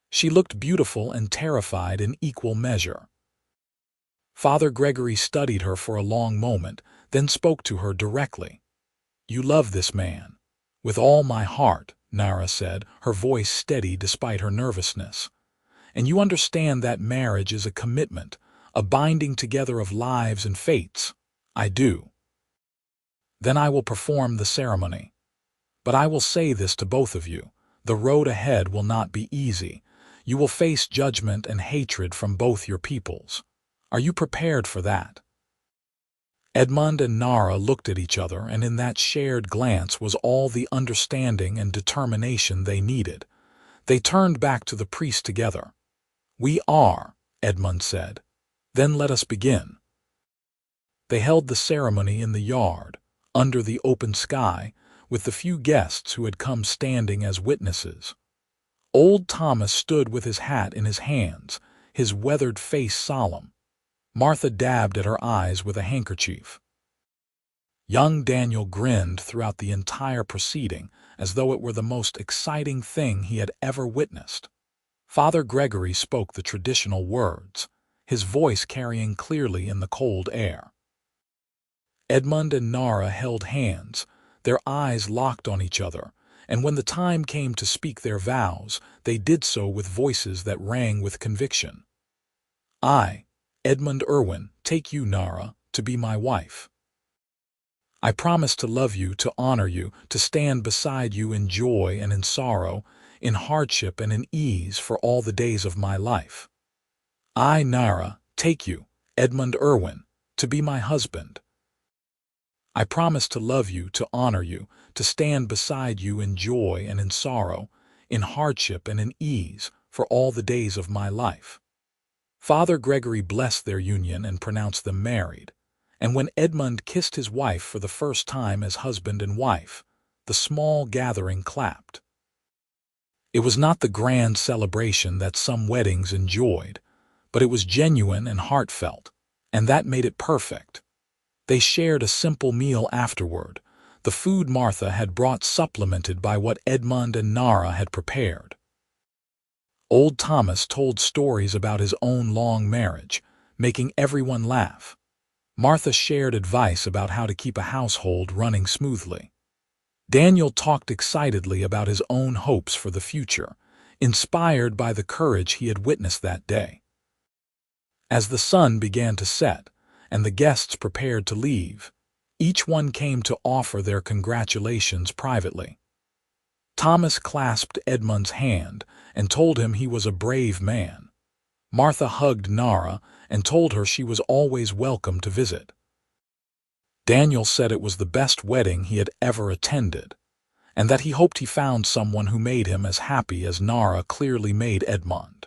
A: She looked beautiful and terrified in equal measure. Father Gregory studied her for a long moment, then spoke to her directly. "You love this man." "With all my heart," Nara said, her voice steady despite her nervousness. "And you understand that marriage is a commitment, a binding together of lives and fates?" "I do." "Then I will perform the ceremony. But I will say this to both of you, the road ahead will not be easy. You will face judgment and hatred from both your peoples. Are you prepared for that?" Edmund and Nara looked at each other, and in that shared glance was all the understanding and determination they needed. They turned back to the priest together. "We are," Edmund said. "Then let us begin." They held the ceremony in the yard, under the open sky, with the few guests who had come standing as witnesses. Old Thomas stood with his hat in his hands, his weathered face solemn. Martha dabbed at her eyes with a handkerchief. Young Daniel grinned throughout the entire proceeding, as though it were the most exciting thing he had ever witnessed. Father Gregory spoke the traditional words, his voice carrying clearly in the cold air. Edmund and Nara held hands, their eyes locked on each other, and when the time came to speak their vows, they did so with voices that rang with conviction. "I, Edmund Irwin, take you, Nara, to be my wife. I promise to love you, to honor you, to stand beside you in joy and in sorrow, in hardship and in ease for all the days of my life. I, Nara, take you, Edmund Irwin, to be my husband. I promise to love you, to honor you, to stand beside you in joy and in sorrow, in hardship and in ease for all the days of my life." Father Gregory blessed their union and pronounced them married, and when Edmund kissed his wife for the first time as husband and wife, the small gathering clapped. It was not the grand celebration that some weddings enjoyed, but it was genuine and heartfelt, and that made it perfect. They shared a simple meal afterward, the food Martha had brought supplemented by what Edmund and Nara had prepared. Old Thomas told stories about his own long marriage, making everyone laugh. Martha shared advice about how to keep a household running smoothly. Daniel talked excitedly about his own hopes for the future, inspired by the courage he had witnessed that day. As the sun began to set, and the guests prepared to leave, each one came to offer their congratulations privately. Thomas clasped Edmund's hand and told him he was a brave man. Martha hugged Nara, and told her she was always welcome to visit. Daniel said it was the best wedding he had ever attended, and that he hoped he found someone who made him as happy as Nara clearly made Edmund.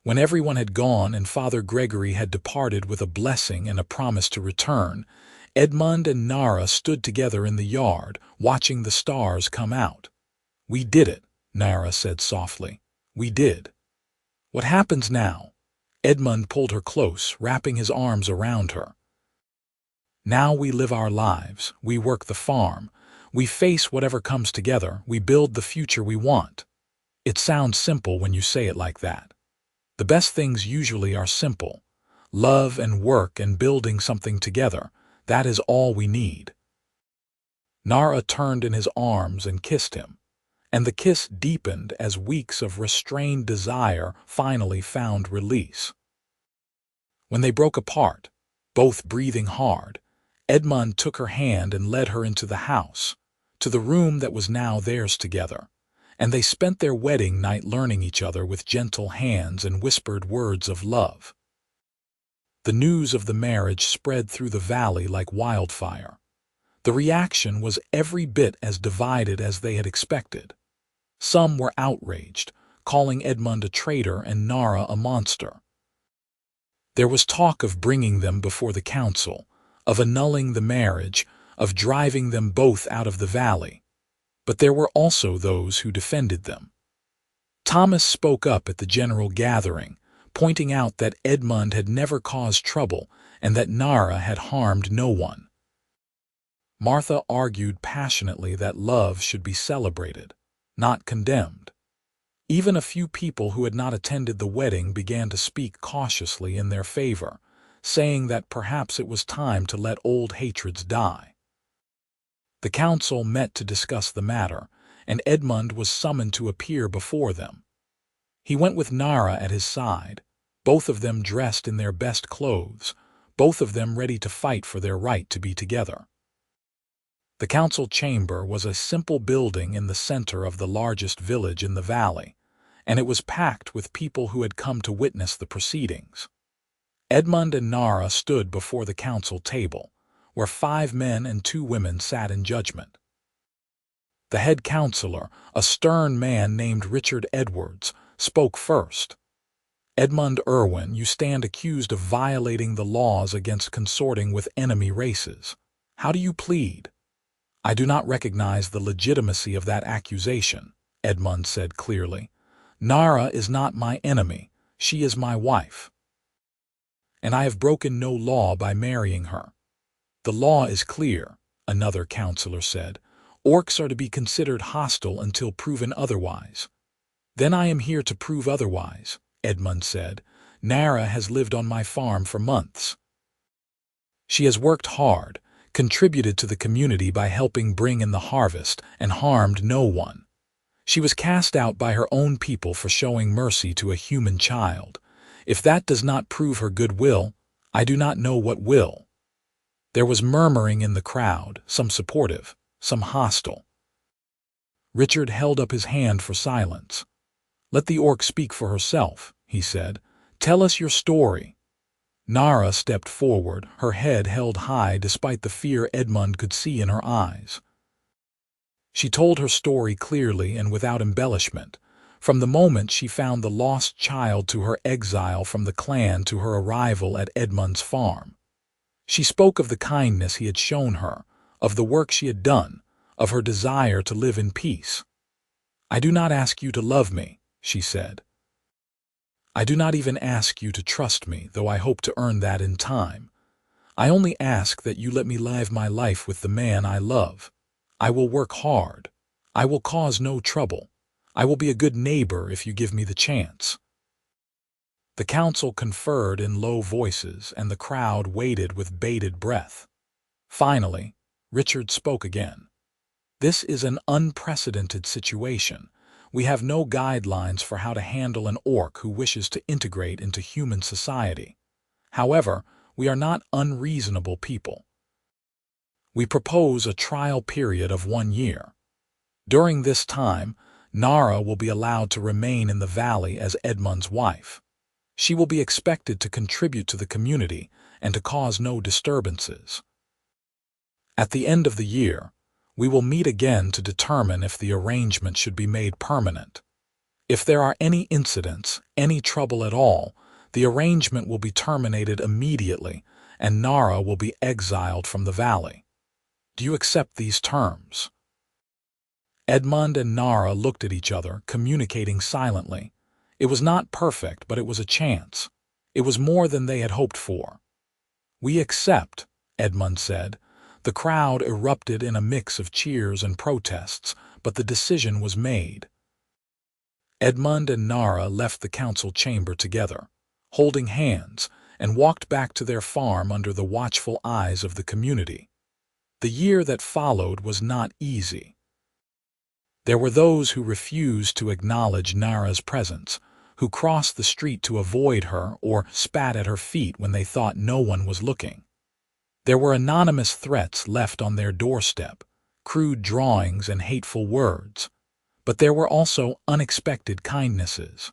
A: When everyone had gone and Father Gregory had departed with a blessing and a promise to return, Edmund and Nara stood together in the yard, watching the stars come out. "We did it," Nara said softly. "We did." "What happens now?" Edmund pulled her close, wrapping his arms around her. "Now we live our lives, we work the farm, we face whatever comes together, we build the future we want." It sounds simple when you say it like that. The best things usually are simple. Love and work and building something together, that is all we need. Nara turned in his arms and kissed him, and the kiss deepened as weeks of restrained desire finally found release. When they broke apart, both breathing hard, Edmund took her hand and led her into the house, to the room that was now theirs together, and they spent their wedding night learning each other with gentle hands and whispered words of love. The news of the marriage spread through the valley like wildfire. The reaction was every bit as divided as they had expected. Some were outraged, calling Edmund a traitor and Nara a monster. There was talk of bringing them before the council, of annulling the marriage, of driving them both out of the valley. But there were also those who defended them. Thomas spoke up at the general gathering, pointing out that Edmund had never caused trouble and that Nara had harmed no one. Martha argued passionately that love should be celebrated, not condemned. Even a few people who had not attended the wedding began to speak cautiously in their favor, saying that perhaps it was time to let old hatreds die. The council met to discuss the matter, and Edmund was summoned to appear before them. He went with Nara at his side, both of them dressed in their best clothes, both of them ready to fight for their right to be together. The council chamber was a simple building in the center of the largest village in the valley, and it was packed with people who had come to witness the proceedings. Edmund and Nara stood before the council table, where 5 men and 2 women sat in judgment. The head counselor, a stern man named Richard Edwards, spoke first. "Edmund Irwin, you stand accused of violating the laws against consorting with enemy races. How do you plead?" "I do not recognize the legitimacy of that accusation," Edmund said clearly. "Nara is not my enemy. She is my wife. And I have broken no law by marrying her." "The law is clear," another counselor said. "Orcs are to be considered hostile until proven otherwise." "Then I am here to prove otherwise," Edmund said. "Nara has lived on my farm for months. She has worked hard, contributed to the community by helping bring in the harvest, and harmed no one. She was cast out by her own people for showing mercy to a human child. If that does not prove her goodwill, I do not know what will." There was murmuring in the crowd, some supportive, some hostile. Richard held up his hand for silence. "Let the orc speak for herself," he said. "Tell us your story." Nara stepped forward, her head held high despite the fear Edmund could see in her eyes. She told her story clearly and without embellishment, from the moment she found the lost child to her exile from the clan to her arrival at Edmund's farm. She spoke of the kindness he had shown her, of the work she had done, of her desire to live in peace. "I do not ask you to love me," she said. "I do not even ask you to trust me, though I hope to earn that in time. I only ask that you let me live my life with the man I love. I will work hard. I will cause no trouble. I will be a good neighbor if you give me the chance." The council conferred in low voices, and the crowd waited with bated breath. Finally, Richard spoke again. "This is an unprecedented situation. We have no guidelines for how to handle an orc who wishes to integrate into human society. However, we are not unreasonable people. We propose a trial period of 1 year. During this time, Nara will be allowed to remain in the valley as Edmund's wife. She will be expected to contribute to the community and to cause no disturbances. At the end of the year, we will meet again to determine if the arrangement should be made permanent. If there are any incidents, any trouble at all, the arrangement will be terminated immediately and Nara will be exiled from the valley. Do you accept these terms?" Edmund and Nara looked at each other, communicating silently. It was not perfect, but it was a chance. It was more than they had hoped for. "We accept," Edmund said. The crowd erupted in a mix of cheers and protests, but the decision was made. Edmund and Nara left the council chamber together, holding hands, and walked back to their farm under the watchful eyes of the community. The year that followed was not easy. There were those who refused to acknowledge Nara's presence, who crossed the street to avoid her or spat at her feet when they thought no one was looking. There were anonymous threats left on their doorstep, crude drawings and hateful words, but there were also unexpected kindnesses.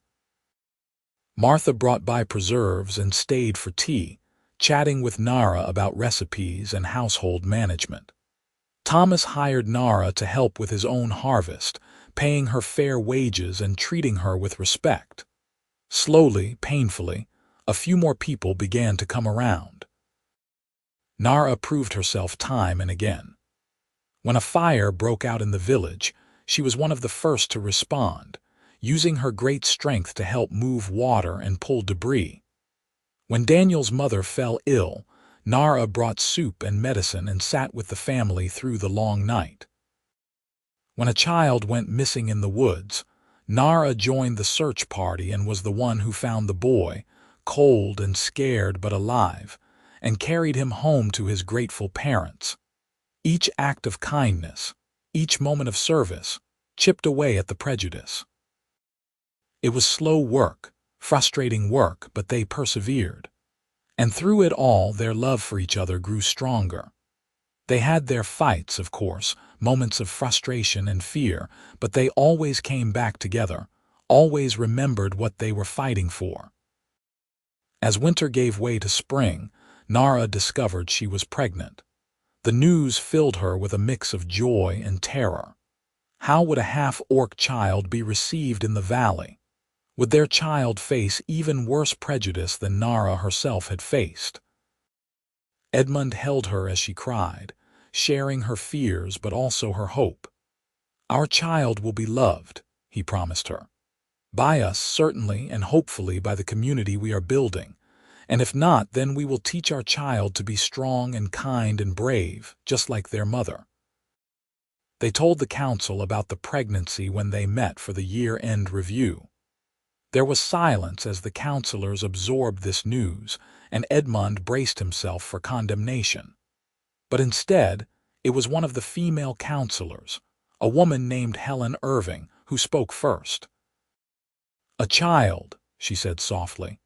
A: Martha brought by preserves and stayed for tea, chatting with Nara about recipes and household management. Thomas hired Nara to help with his own harvest, paying her fair wages and treating her with respect. Slowly, painfully, a few more people began to come around. Nara proved herself time and again. When a fire broke out in the village, she was one of the first to respond, using her great strength to help move water and pull debris. When Daniel's mother fell ill, Nara brought soup and medicine and sat with the family through the long night. When a child went missing in the woods, Nara joined the search party and was the one who found the boy, cold and scared but alive, and carried him home to his grateful parents. Each act of kindness, each moment of service, chipped away at the prejudice. It was slow work, frustrating work, but they persevered. And through it all, their love for each other grew stronger. They had their fights, of course, moments of frustration and fear, but they always came back together, always remembered what they were fighting for. As winter gave way to spring, Nara discovered she was pregnant. The news filled her with a mix of joy and terror. How would a half-orc child be received in the valley? Would their child face even worse prejudice than Nara herself had faced? Edmund held her as she cried, sharing her fears but also her hope. "Our child will be loved," he promised her. "By us, certainly, and hopefully by the community we are building. And if not, then we will teach our child to be strong and kind and brave, just like their mother." They told the council about the pregnancy when they met for the year-end review. There was silence as the councilors absorbed this news, and Edmund braced himself for condemnation. But instead, it was one of the female councilors, a woman named Helen Irving, who spoke first. "A child," she said softly.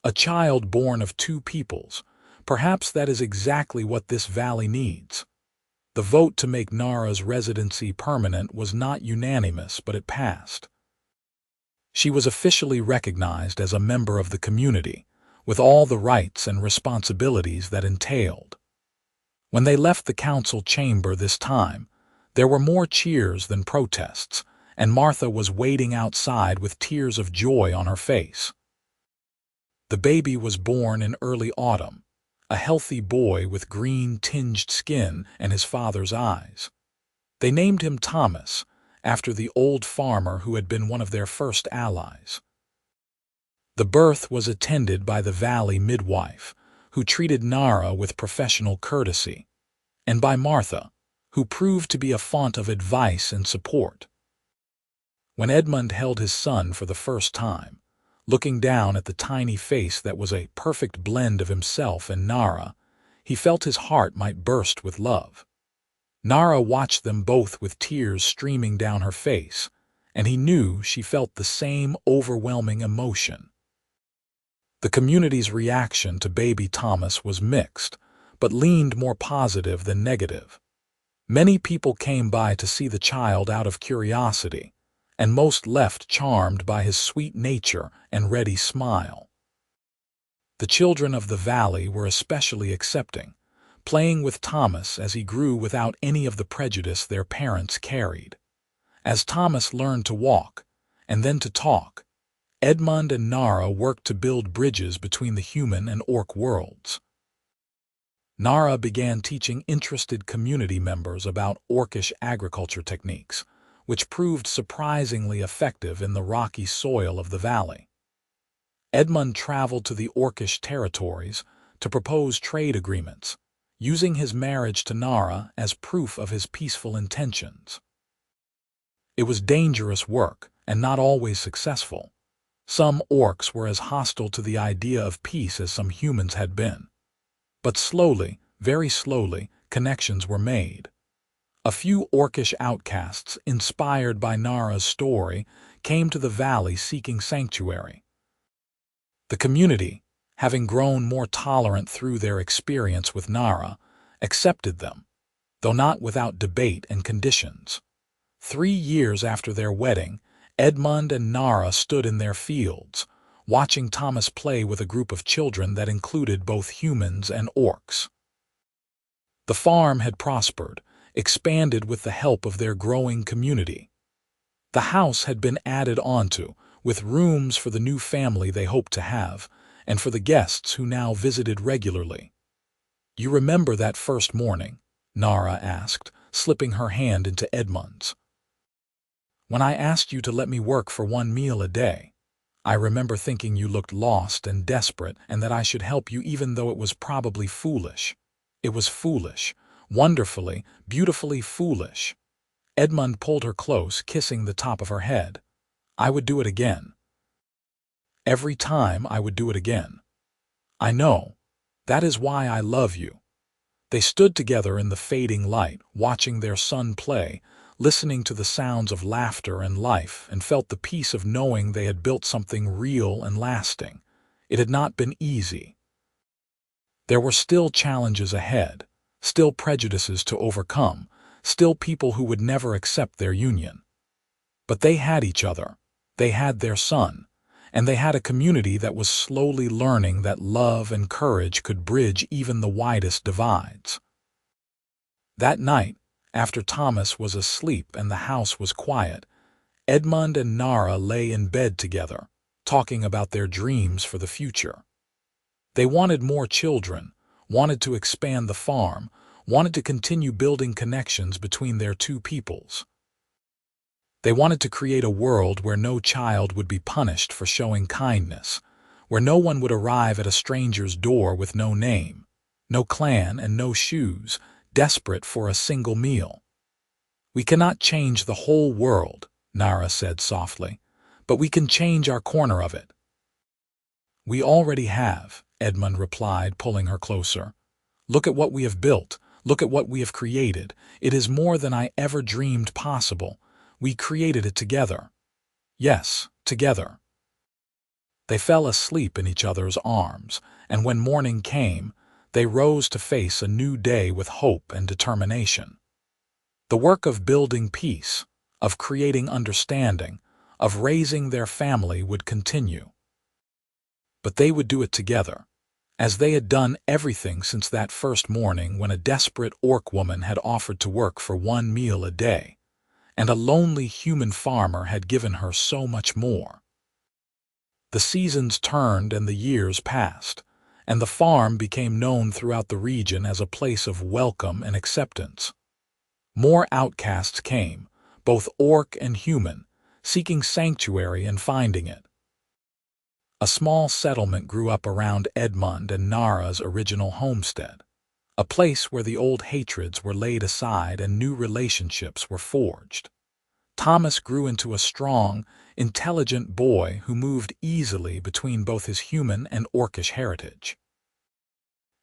A: "A child born of two peoples. Perhaps that is exactly what this valley needs." The vote to make Nara's residency permanent was not unanimous, but it passed. She was officially recognized as a member of the community, with all the rights and responsibilities that entailed. When they left the council chamber this time, there were more cheers than protests, and Martha was waiting outside with tears of joy on her face. The baby was born in early autumn, a healthy boy with green-tinged skin and his father's eyes. They named him Thomas, after the old farmer who had been one of their first allies. The birth was attended by the valley midwife, who treated Nara with professional courtesy, and by Martha, who proved to be a font of advice and support. When Edmund held his son for the first time, looking down at the tiny face that was a perfect blend of himself and Nara, he felt his heart might burst with love. Nara watched them both with tears streaming down her face, and he knew she felt the same overwhelming emotion. The community's reaction to baby Thomas was mixed, but leaned more positive than negative. Many people came by to see the child out of curiosity, and most left charmed by his sweet nature and ready smile. The children of the valley were especially accepting, playing with Thomas as he grew without any of the prejudice their parents carried. As Thomas learned to walk, and then to talk, Edmund and Nara worked to build bridges between the human and orc worlds. Nara began teaching interested community members about orcish agriculture techniques, which proved surprisingly effective in the rocky soil of the valley. Edmund traveled to the orcish territories to propose trade agreements, using his marriage to Nara as proof of his peaceful intentions. It was dangerous work and not always successful. Some orcs were as hostile to the idea of peace as some humans had been. But slowly, very slowly, connections were made. A few orcish outcasts, inspired by Nara's story, came to the valley seeking sanctuary. The community, having grown more tolerant through their experience with Nara, accepted them, though not without debate and conditions. 3 years after their wedding, Edmund and Nara stood in their fields, watching Thomas play with a group of children that included both humans and orcs. The farm had prospered, expanded with the help of their growing community. The house had been added onto, with rooms for the new family they hoped to have, and for the guests who now visited regularly. "You remember that first morning?" Nara asked, slipping her hand into Edmund's. "When I asked you to let me work for 1 meal a day. I remember thinking you looked lost and desperate and that I should help you even though it was probably foolish. It was foolish, wonderfully, beautifully foolish." Edmund pulled her close, kissing the top of her head. "I would do it again. Every time I would do it again. I know. That is why I love you." They stood together in the fading light, watching their son play, listening to the sounds of laughter and life, and felt the peace of knowing they had built something real and lasting. It had not been easy. There were still challenges ahead, still prejudices to overcome, still people who would never accept their union. But they had each other, they had their son, and they had a community that was slowly learning that love and courage could bridge even the widest divides. That night, after Thomas was asleep and the house was quiet, Edmund and Nara lay in bed together, talking about their dreams for the future. They wanted more children, wanted to expand the farm, wanted to continue building connections between their two peoples. They wanted to create a world where no child would be punished for showing kindness, where no one would arrive at a stranger's door with no name, no clan, and no shoes, desperate for a single meal. "We cannot change the whole world," Nara said softly, "but we can change our corner of it." "We already have," Edmund replied, pulling her closer. "Look at what we have built. Look at what we have created. It is more than I ever dreamed possible. We created it together." "Yes, together." They fell asleep in each other's arms, and when morning came, they rose to face a new day with hope and determination. The work of building peace, of creating understanding, of raising their family would continue. But they would do it together, as they had done everything since that first morning when a desperate orc woman had offered to work for 1 meal a day, and a lonely human farmer had given her so much more. The seasons turned and the years passed, and the farm became known throughout the region as a place of welcome and acceptance. More outcasts came, both orc and human, seeking sanctuary and finding it. A small settlement grew up around Edmund and Nara's original homestead, a place where the old hatreds were laid aside and new relationships were forged. Thomas grew into a strong, intelligent boy who moved easily between both his human and orcish heritage.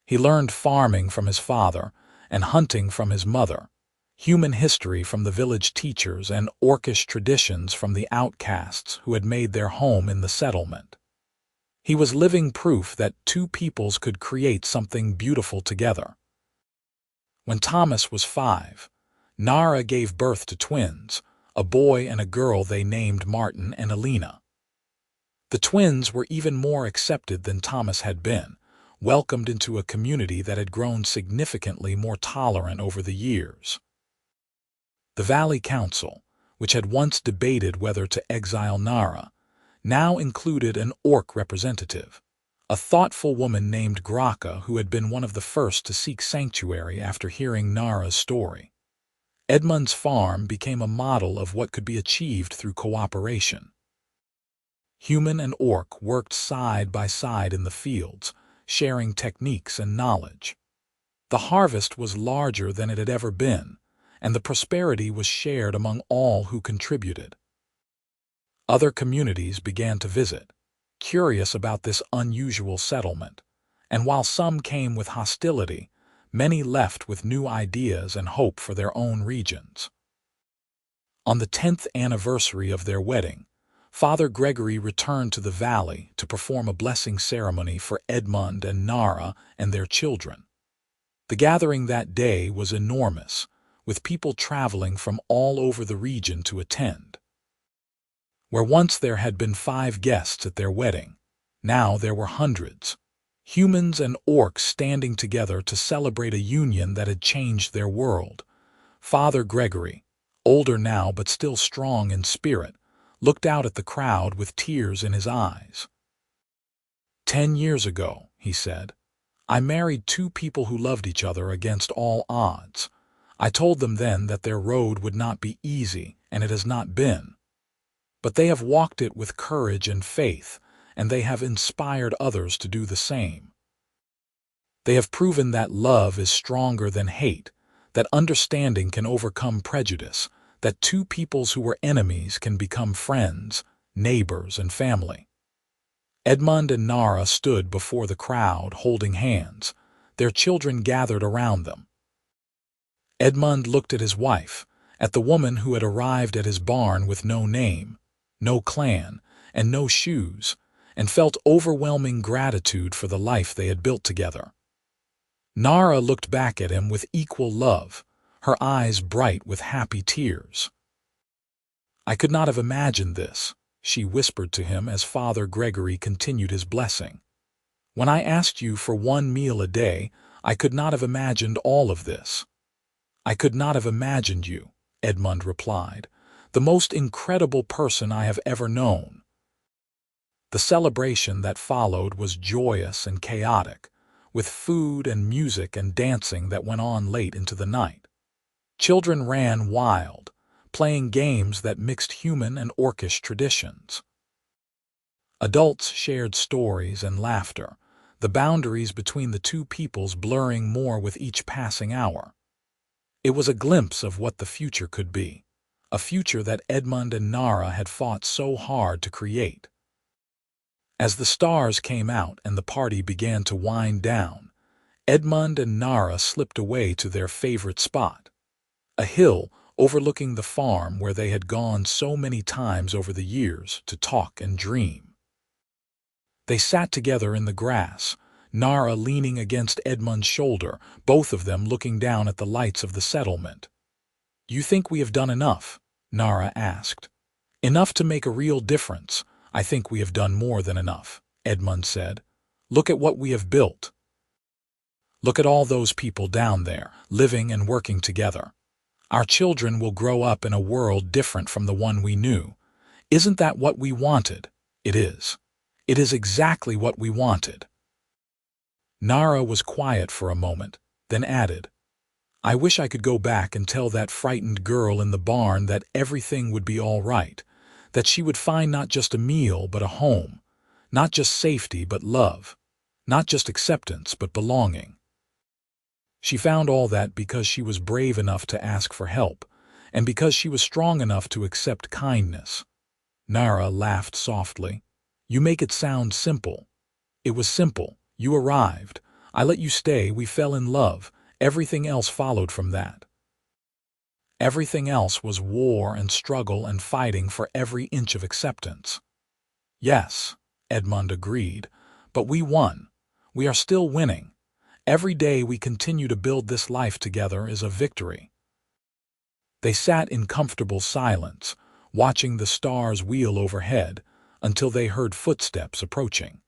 A: He learned farming from his father and hunting from his mother, human history from the village teachers, and orcish traditions from the outcasts who had made their home in the settlement. He was living proof that two peoples could create something beautiful together. When Thomas was 5, Nara gave birth to twins, a boy and a girl they named Martin and Alina. The twins were even more accepted than Thomas had been, welcomed into a community that had grown significantly more tolerant over the years. The Valley Council, which had once debated whether to exile Nara, now included an orc representative, a thoughtful woman named Graka who had been one of the first to seek sanctuary after hearing Nara's story. Edmund's farm became a model of what could be achieved through cooperation. Human and orc worked side by side in the fields, sharing techniques and knowledge. The harvest was larger than it had ever been, and the prosperity was shared among all who contributed. Other communities began to visit, curious about this unusual settlement, and while some came with hostility, many left with new ideas and hope for their own regions. On the 10th anniversary of their wedding, Father Gregory returned to the valley to perform a blessing ceremony for Edmund and Nara and their children. The gathering that day was enormous, with people traveling from all over the region to attend. Where once there had been 5 guests at their wedding, now there were hundreds, humans and orcs standing together to celebrate a union that had changed their world. Father Gregory, older now but still strong in spirit, looked out at the crowd with tears in his eyes. 10 years ago, he said, I married 2 people who loved each other against all odds. I told them then that their road would not be easy, and it has not been. But they have walked it with courage and faith, and they have inspired others to do the same. They have proven that love is stronger than hate, that understanding can overcome prejudice, that 2 peoples who were enemies can become friends, neighbors, and family. Edmund and Nara stood before the crowd, holding hands, their children gathered around them. Edmund looked at his wife, at the woman who had arrived at his barn with no name, no clan, and no shoes, and felt overwhelming gratitude for the life they had built together. Nara looked back at him with equal love, her eyes bright with happy tears. I could not have imagined this, she whispered to him as Father Gregory continued his blessing. When I asked you for 1 meal a day, I could not have imagined all of this. I could not have imagined you, Edmund replied, the most incredible person I have ever known. The celebration that followed was joyous and chaotic, with food and music and dancing that went on late into the night. Children ran wild, playing games that mixed human and orcish traditions. Adults shared stories and laughter, the boundaries between the 2 peoples blurring more with each passing hour. It was a glimpse of what the future could be, a future that Edmund and Nara had fought so hard to create. As the stars came out and the party began to wind down, Edmund and Nara slipped away to their favorite spot, a hill overlooking the farm where they had gone so many times over the years to talk and dream. They sat together in the grass, Nara leaning against Edmund's shoulder, both of them looking down at the lights of the settlement. You think we have done enough? Nara asked. Enough to make a real difference. I think we have done more than enough, Edmund said. Look at what we have built. Look at all those people down there, living and working together. Our children will grow up in a world different from the one we knew. Isn't that what we wanted? It is. It is exactly what we wanted. Nara was quiet for a moment, then added, I wish I could go back and tell that frightened girl in the barn that everything would be all right, that she would find not just a meal but a home, not just safety but love, not just acceptance but belonging. She found all that because she was brave enough to ask for help, and because she was strong enough to accept kindness. Nara laughed softly. You make it sound simple. It was simple. You arrived. I let you stay. We fell in love. Everything else followed from that. Everything else was war and struggle and fighting for every inch of acceptance. Yes, Edmund agreed, but we won. We are still winning. Every day we continue to build this life together is a victory. They sat in comfortable silence, watching the stars wheel overhead, until they heard footsteps approaching.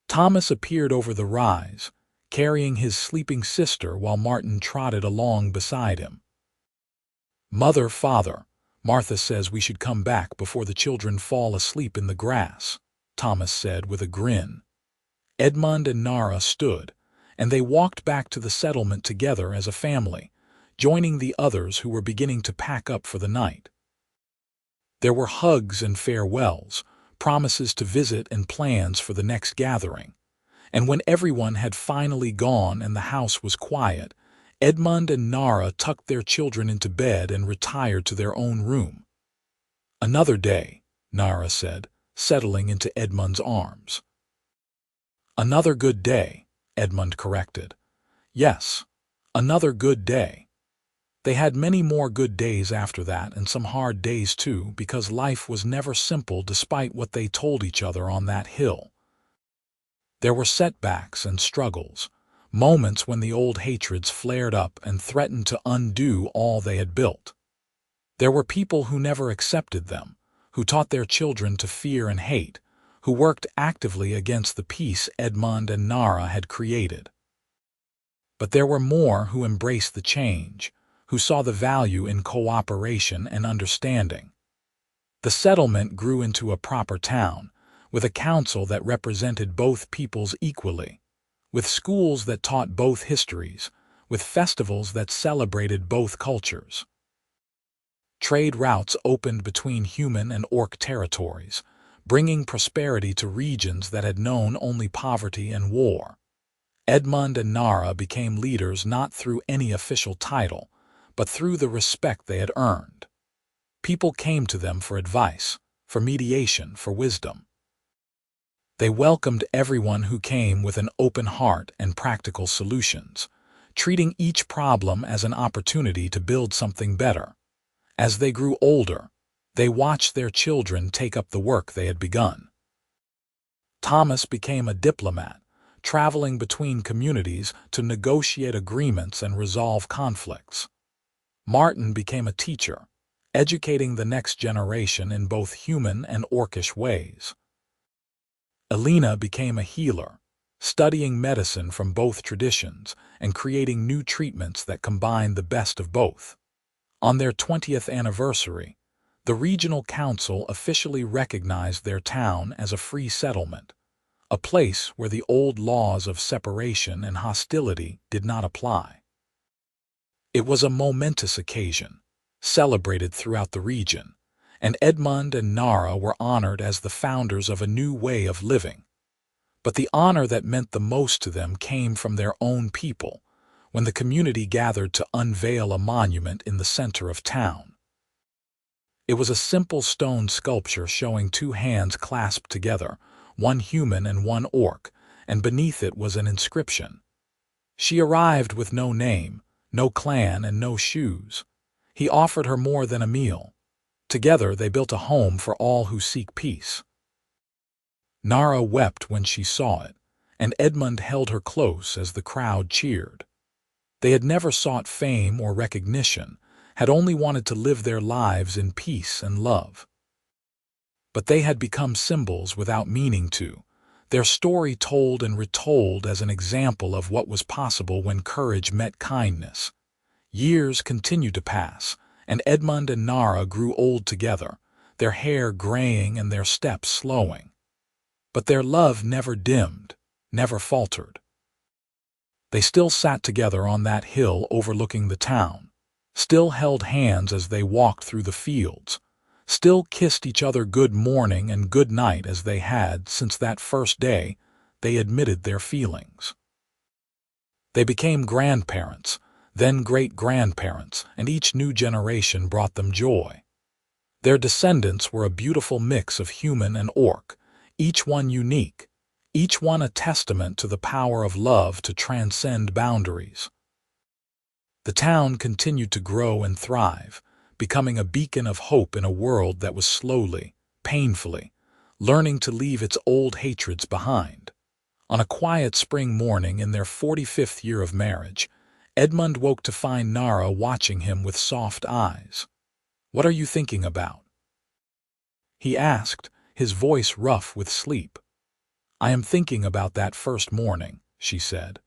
A: Thomas appeared over the rise, carrying his sleeping sister while Martin trotted along beside him. "Mother, father, Martha says we should come back before the children fall asleep in the grass," Thomas said with a grin. Edmund and Nara stood, and they walked back to the settlement together as a family, joining the others who were beginning to pack up for the night. There were hugs and farewells, promises to visit and plans for the next gathering. And when everyone had finally gone and the house was quiet, Edmund and Nara tucked their children into bed and retired to their own room. "Another day," Nara said, settling into Edmund's arms. "Another good day," Edmund corrected. "Yes, another good day." They had many more good days after that, and some hard days too, because life was never simple despite what they told each other on that hill. There were setbacks and struggles, moments when the old hatreds flared up and threatened to undo all they had built. There were people who never accepted them, who taught their children to fear and hate, who worked actively against the peace Edmund and Nara had created. But there were more who embraced the change, who saw the value in cooperation and understanding. The settlement grew into a proper town, with a council that represented both peoples equally, with schools that taught both histories, with festivals that celebrated both cultures. Trade routes opened between human and orc territories, bringing prosperity to regions that had known only poverty and war. Edmund and Nara became leaders not through any official title, but through the respect they had earned. People came to them for advice, for mediation, for wisdom. They welcomed everyone who came with an open heart and practical solutions, treating each problem as an opportunity to build something better. As they grew older, they watched their children take up the work they had begun. Thomas became a diplomat, traveling between communities to negotiate agreements and resolve conflicts. Martin became a teacher, educating the next generation in both human and orcish ways. Elena became a healer, studying medicine from both traditions and creating new treatments that combined the best of both. On their 20th anniversary, the regional council officially recognized their town as a free settlement, a place where the old laws of separation and hostility did not apply. It was a momentous occasion, celebrated throughout the region, and Edmund and Nara were honored as the founders of a new way of living. But the honor that meant the most to them came from their own people, when the community gathered to unveil a monument in the center of town. It was a simple stone sculpture showing two hands clasped together, one human and one orc, and beneath it was an inscription. She arrived with no name, no clan, and no shoes. He offered her more than a meal. Together they built a home for all who seek peace. Nara wept when she saw it, and Edmund held her close as the crowd cheered. They had never sought fame or recognition, had only wanted to live their lives in peace and love. But they had become symbols without meaning to, their story told and retold as an example of what was possible when courage met kindness. Years continued to pass, and Edmund and Nara grew old together, their hair graying and their steps slowing. But their love never dimmed, never faltered. They still sat together on that hill overlooking the town, still held hands as they walked through the fields, still kissed each other good morning and good night as they had, since that first day, they admitted their feelings. They became grandparents, then great-grandparents, and each new generation brought them joy. Their descendants were a beautiful mix of human and orc, each one unique, each one a testament to the power of love to transcend boundaries. The town continued to grow and thrive, becoming a beacon of hope in a world that was slowly, painfully, learning to leave its old hatreds behind. On a quiet spring morning in their 45th year of marriage, Edmund woke to find Nara watching him with soft eyes. "What are you thinking about?" he asked, his voice rough with sleep. "I am thinking about that first morning," she said,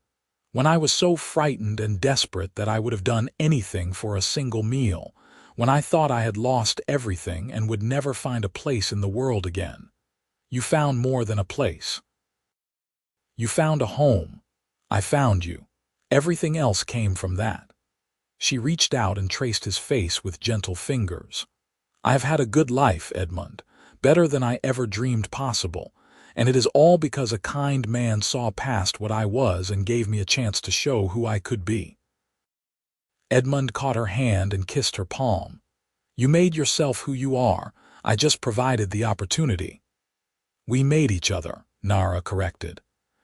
A: "when I was so frightened and desperate that I would have done anything for a single meal, when I thought I had lost everything and would never find a place in the world again. You found more than a place. You found a home. I found you. Everything else came from that." She reached out and traced his face with gentle fingers. "I have had a good life, Edmund, better than I ever dreamed possible, and it is all because a kind man saw past what I was and gave me a chance to show who I could be." Edmund caught her hand and kissed her palm. "You made yourself who you are. I just provided the opportunity." "We made each other," Nara corrected.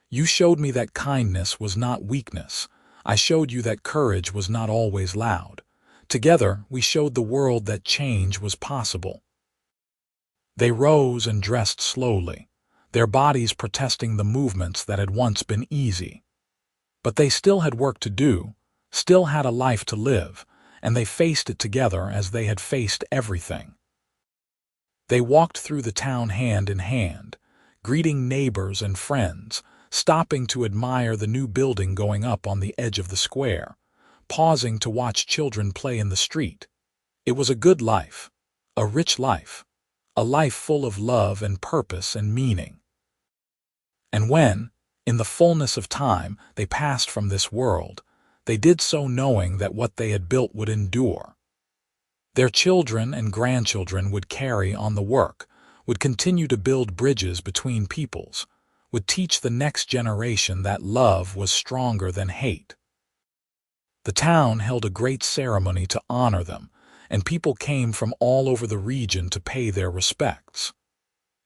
A: "You showed me that kindness was not weakness. I showed you that courage was not always loud. Together, we showed the world that change was possible." They rose and dressed slowly, their bodies protesting the movements that had once been easy. But they still had work to do, still had a life to live, and they faced it together as they had faced everything. They walked through the town hand in hand, greeting neighbors and friends, stopping to admire the new building going up on the edge of the square, pausing to watch children play in the street. It was a good life, a rich life, a life full of love and purpose and meaning. And when, in the fullness of time, they passed from this world, they did so knowing that what they had built would endure. Their children and grandchildren would carry on the work, would continue to build bridges between peoples, would teach the next generation that love was stronger than hate. The town held a great ceremony to honor them, and people came from all over the region to pay their respects.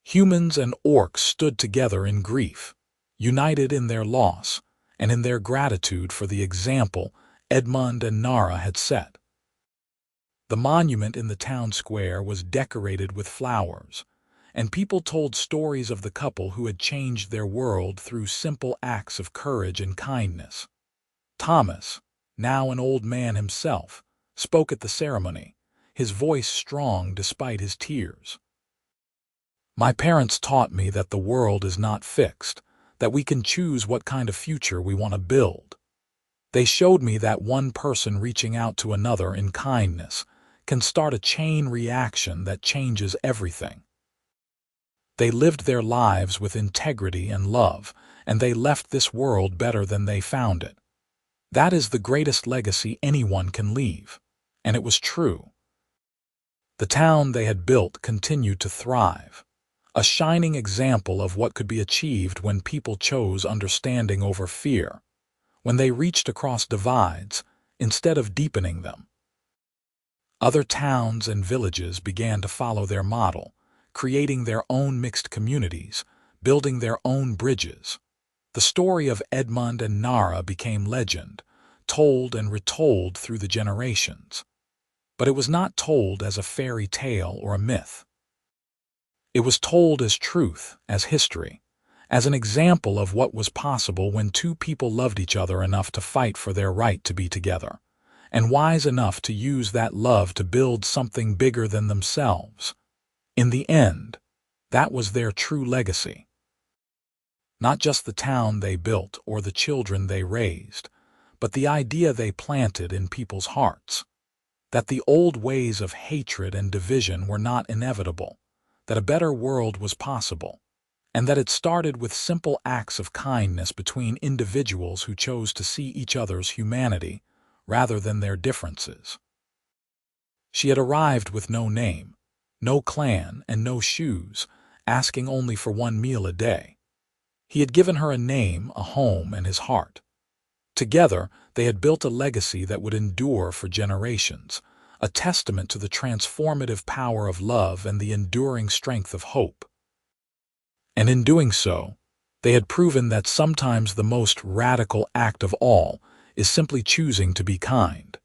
A: Humans and orcs stood together in grief, united in their loss and in their gratitude for the example Edmund and Nara had set. The monument in the town square was decorated with flowers, and people told stories of the couple who had changed their world through simple acts of courage and kindness. Thomas, now an old man himself, spoke at the ceremony, his voice strong despite his tears. "My parents taught me that the world is not fixed, that we can choose what kind of future we want to build. They showed me that one person reaching out to another in kindness can start a chain reaction that changes everything. They lived their lives with integrity and love, and they left this world better than they found it. That is the greatest legacy anyone can leave." And it was true. The town they had built continued to thrive, a shining example of what could be achieved when people chose understanding over fear, when they reached across divides instead of deepening them. Other towns and villages began to follow their model, creating their own mixed communities, building their own bridges. The story of Edmund and Nara became legend, told and retold through the generations. But it was not told as a fairy tale or a myth. It was told as truth, as history, as an example of what was possible when two people loved each other enough to fight for their right to be together, and wise enough to use that love to build something bigger than themselves. In the end, that was their true legacy. Not just the town they built or the children they raised, but the idea they planted in people's hearts. That the old ways of hatred and division were not inevitable, that a better world was possible, and that it started with simple acts of kindness between individuals who chose to see each other's humanity rather than their differences. She had arrived with no name, no clan, and no shoes, asking only for one meal a day. He had given her a name, a home, and his heart. Together, they had built a legacy that would endure for generations, a testament to the transformative power of love and the enduring strength of hope. And in doing so, they had proven that sometimes the most radical act of all is simply choosing to be kind.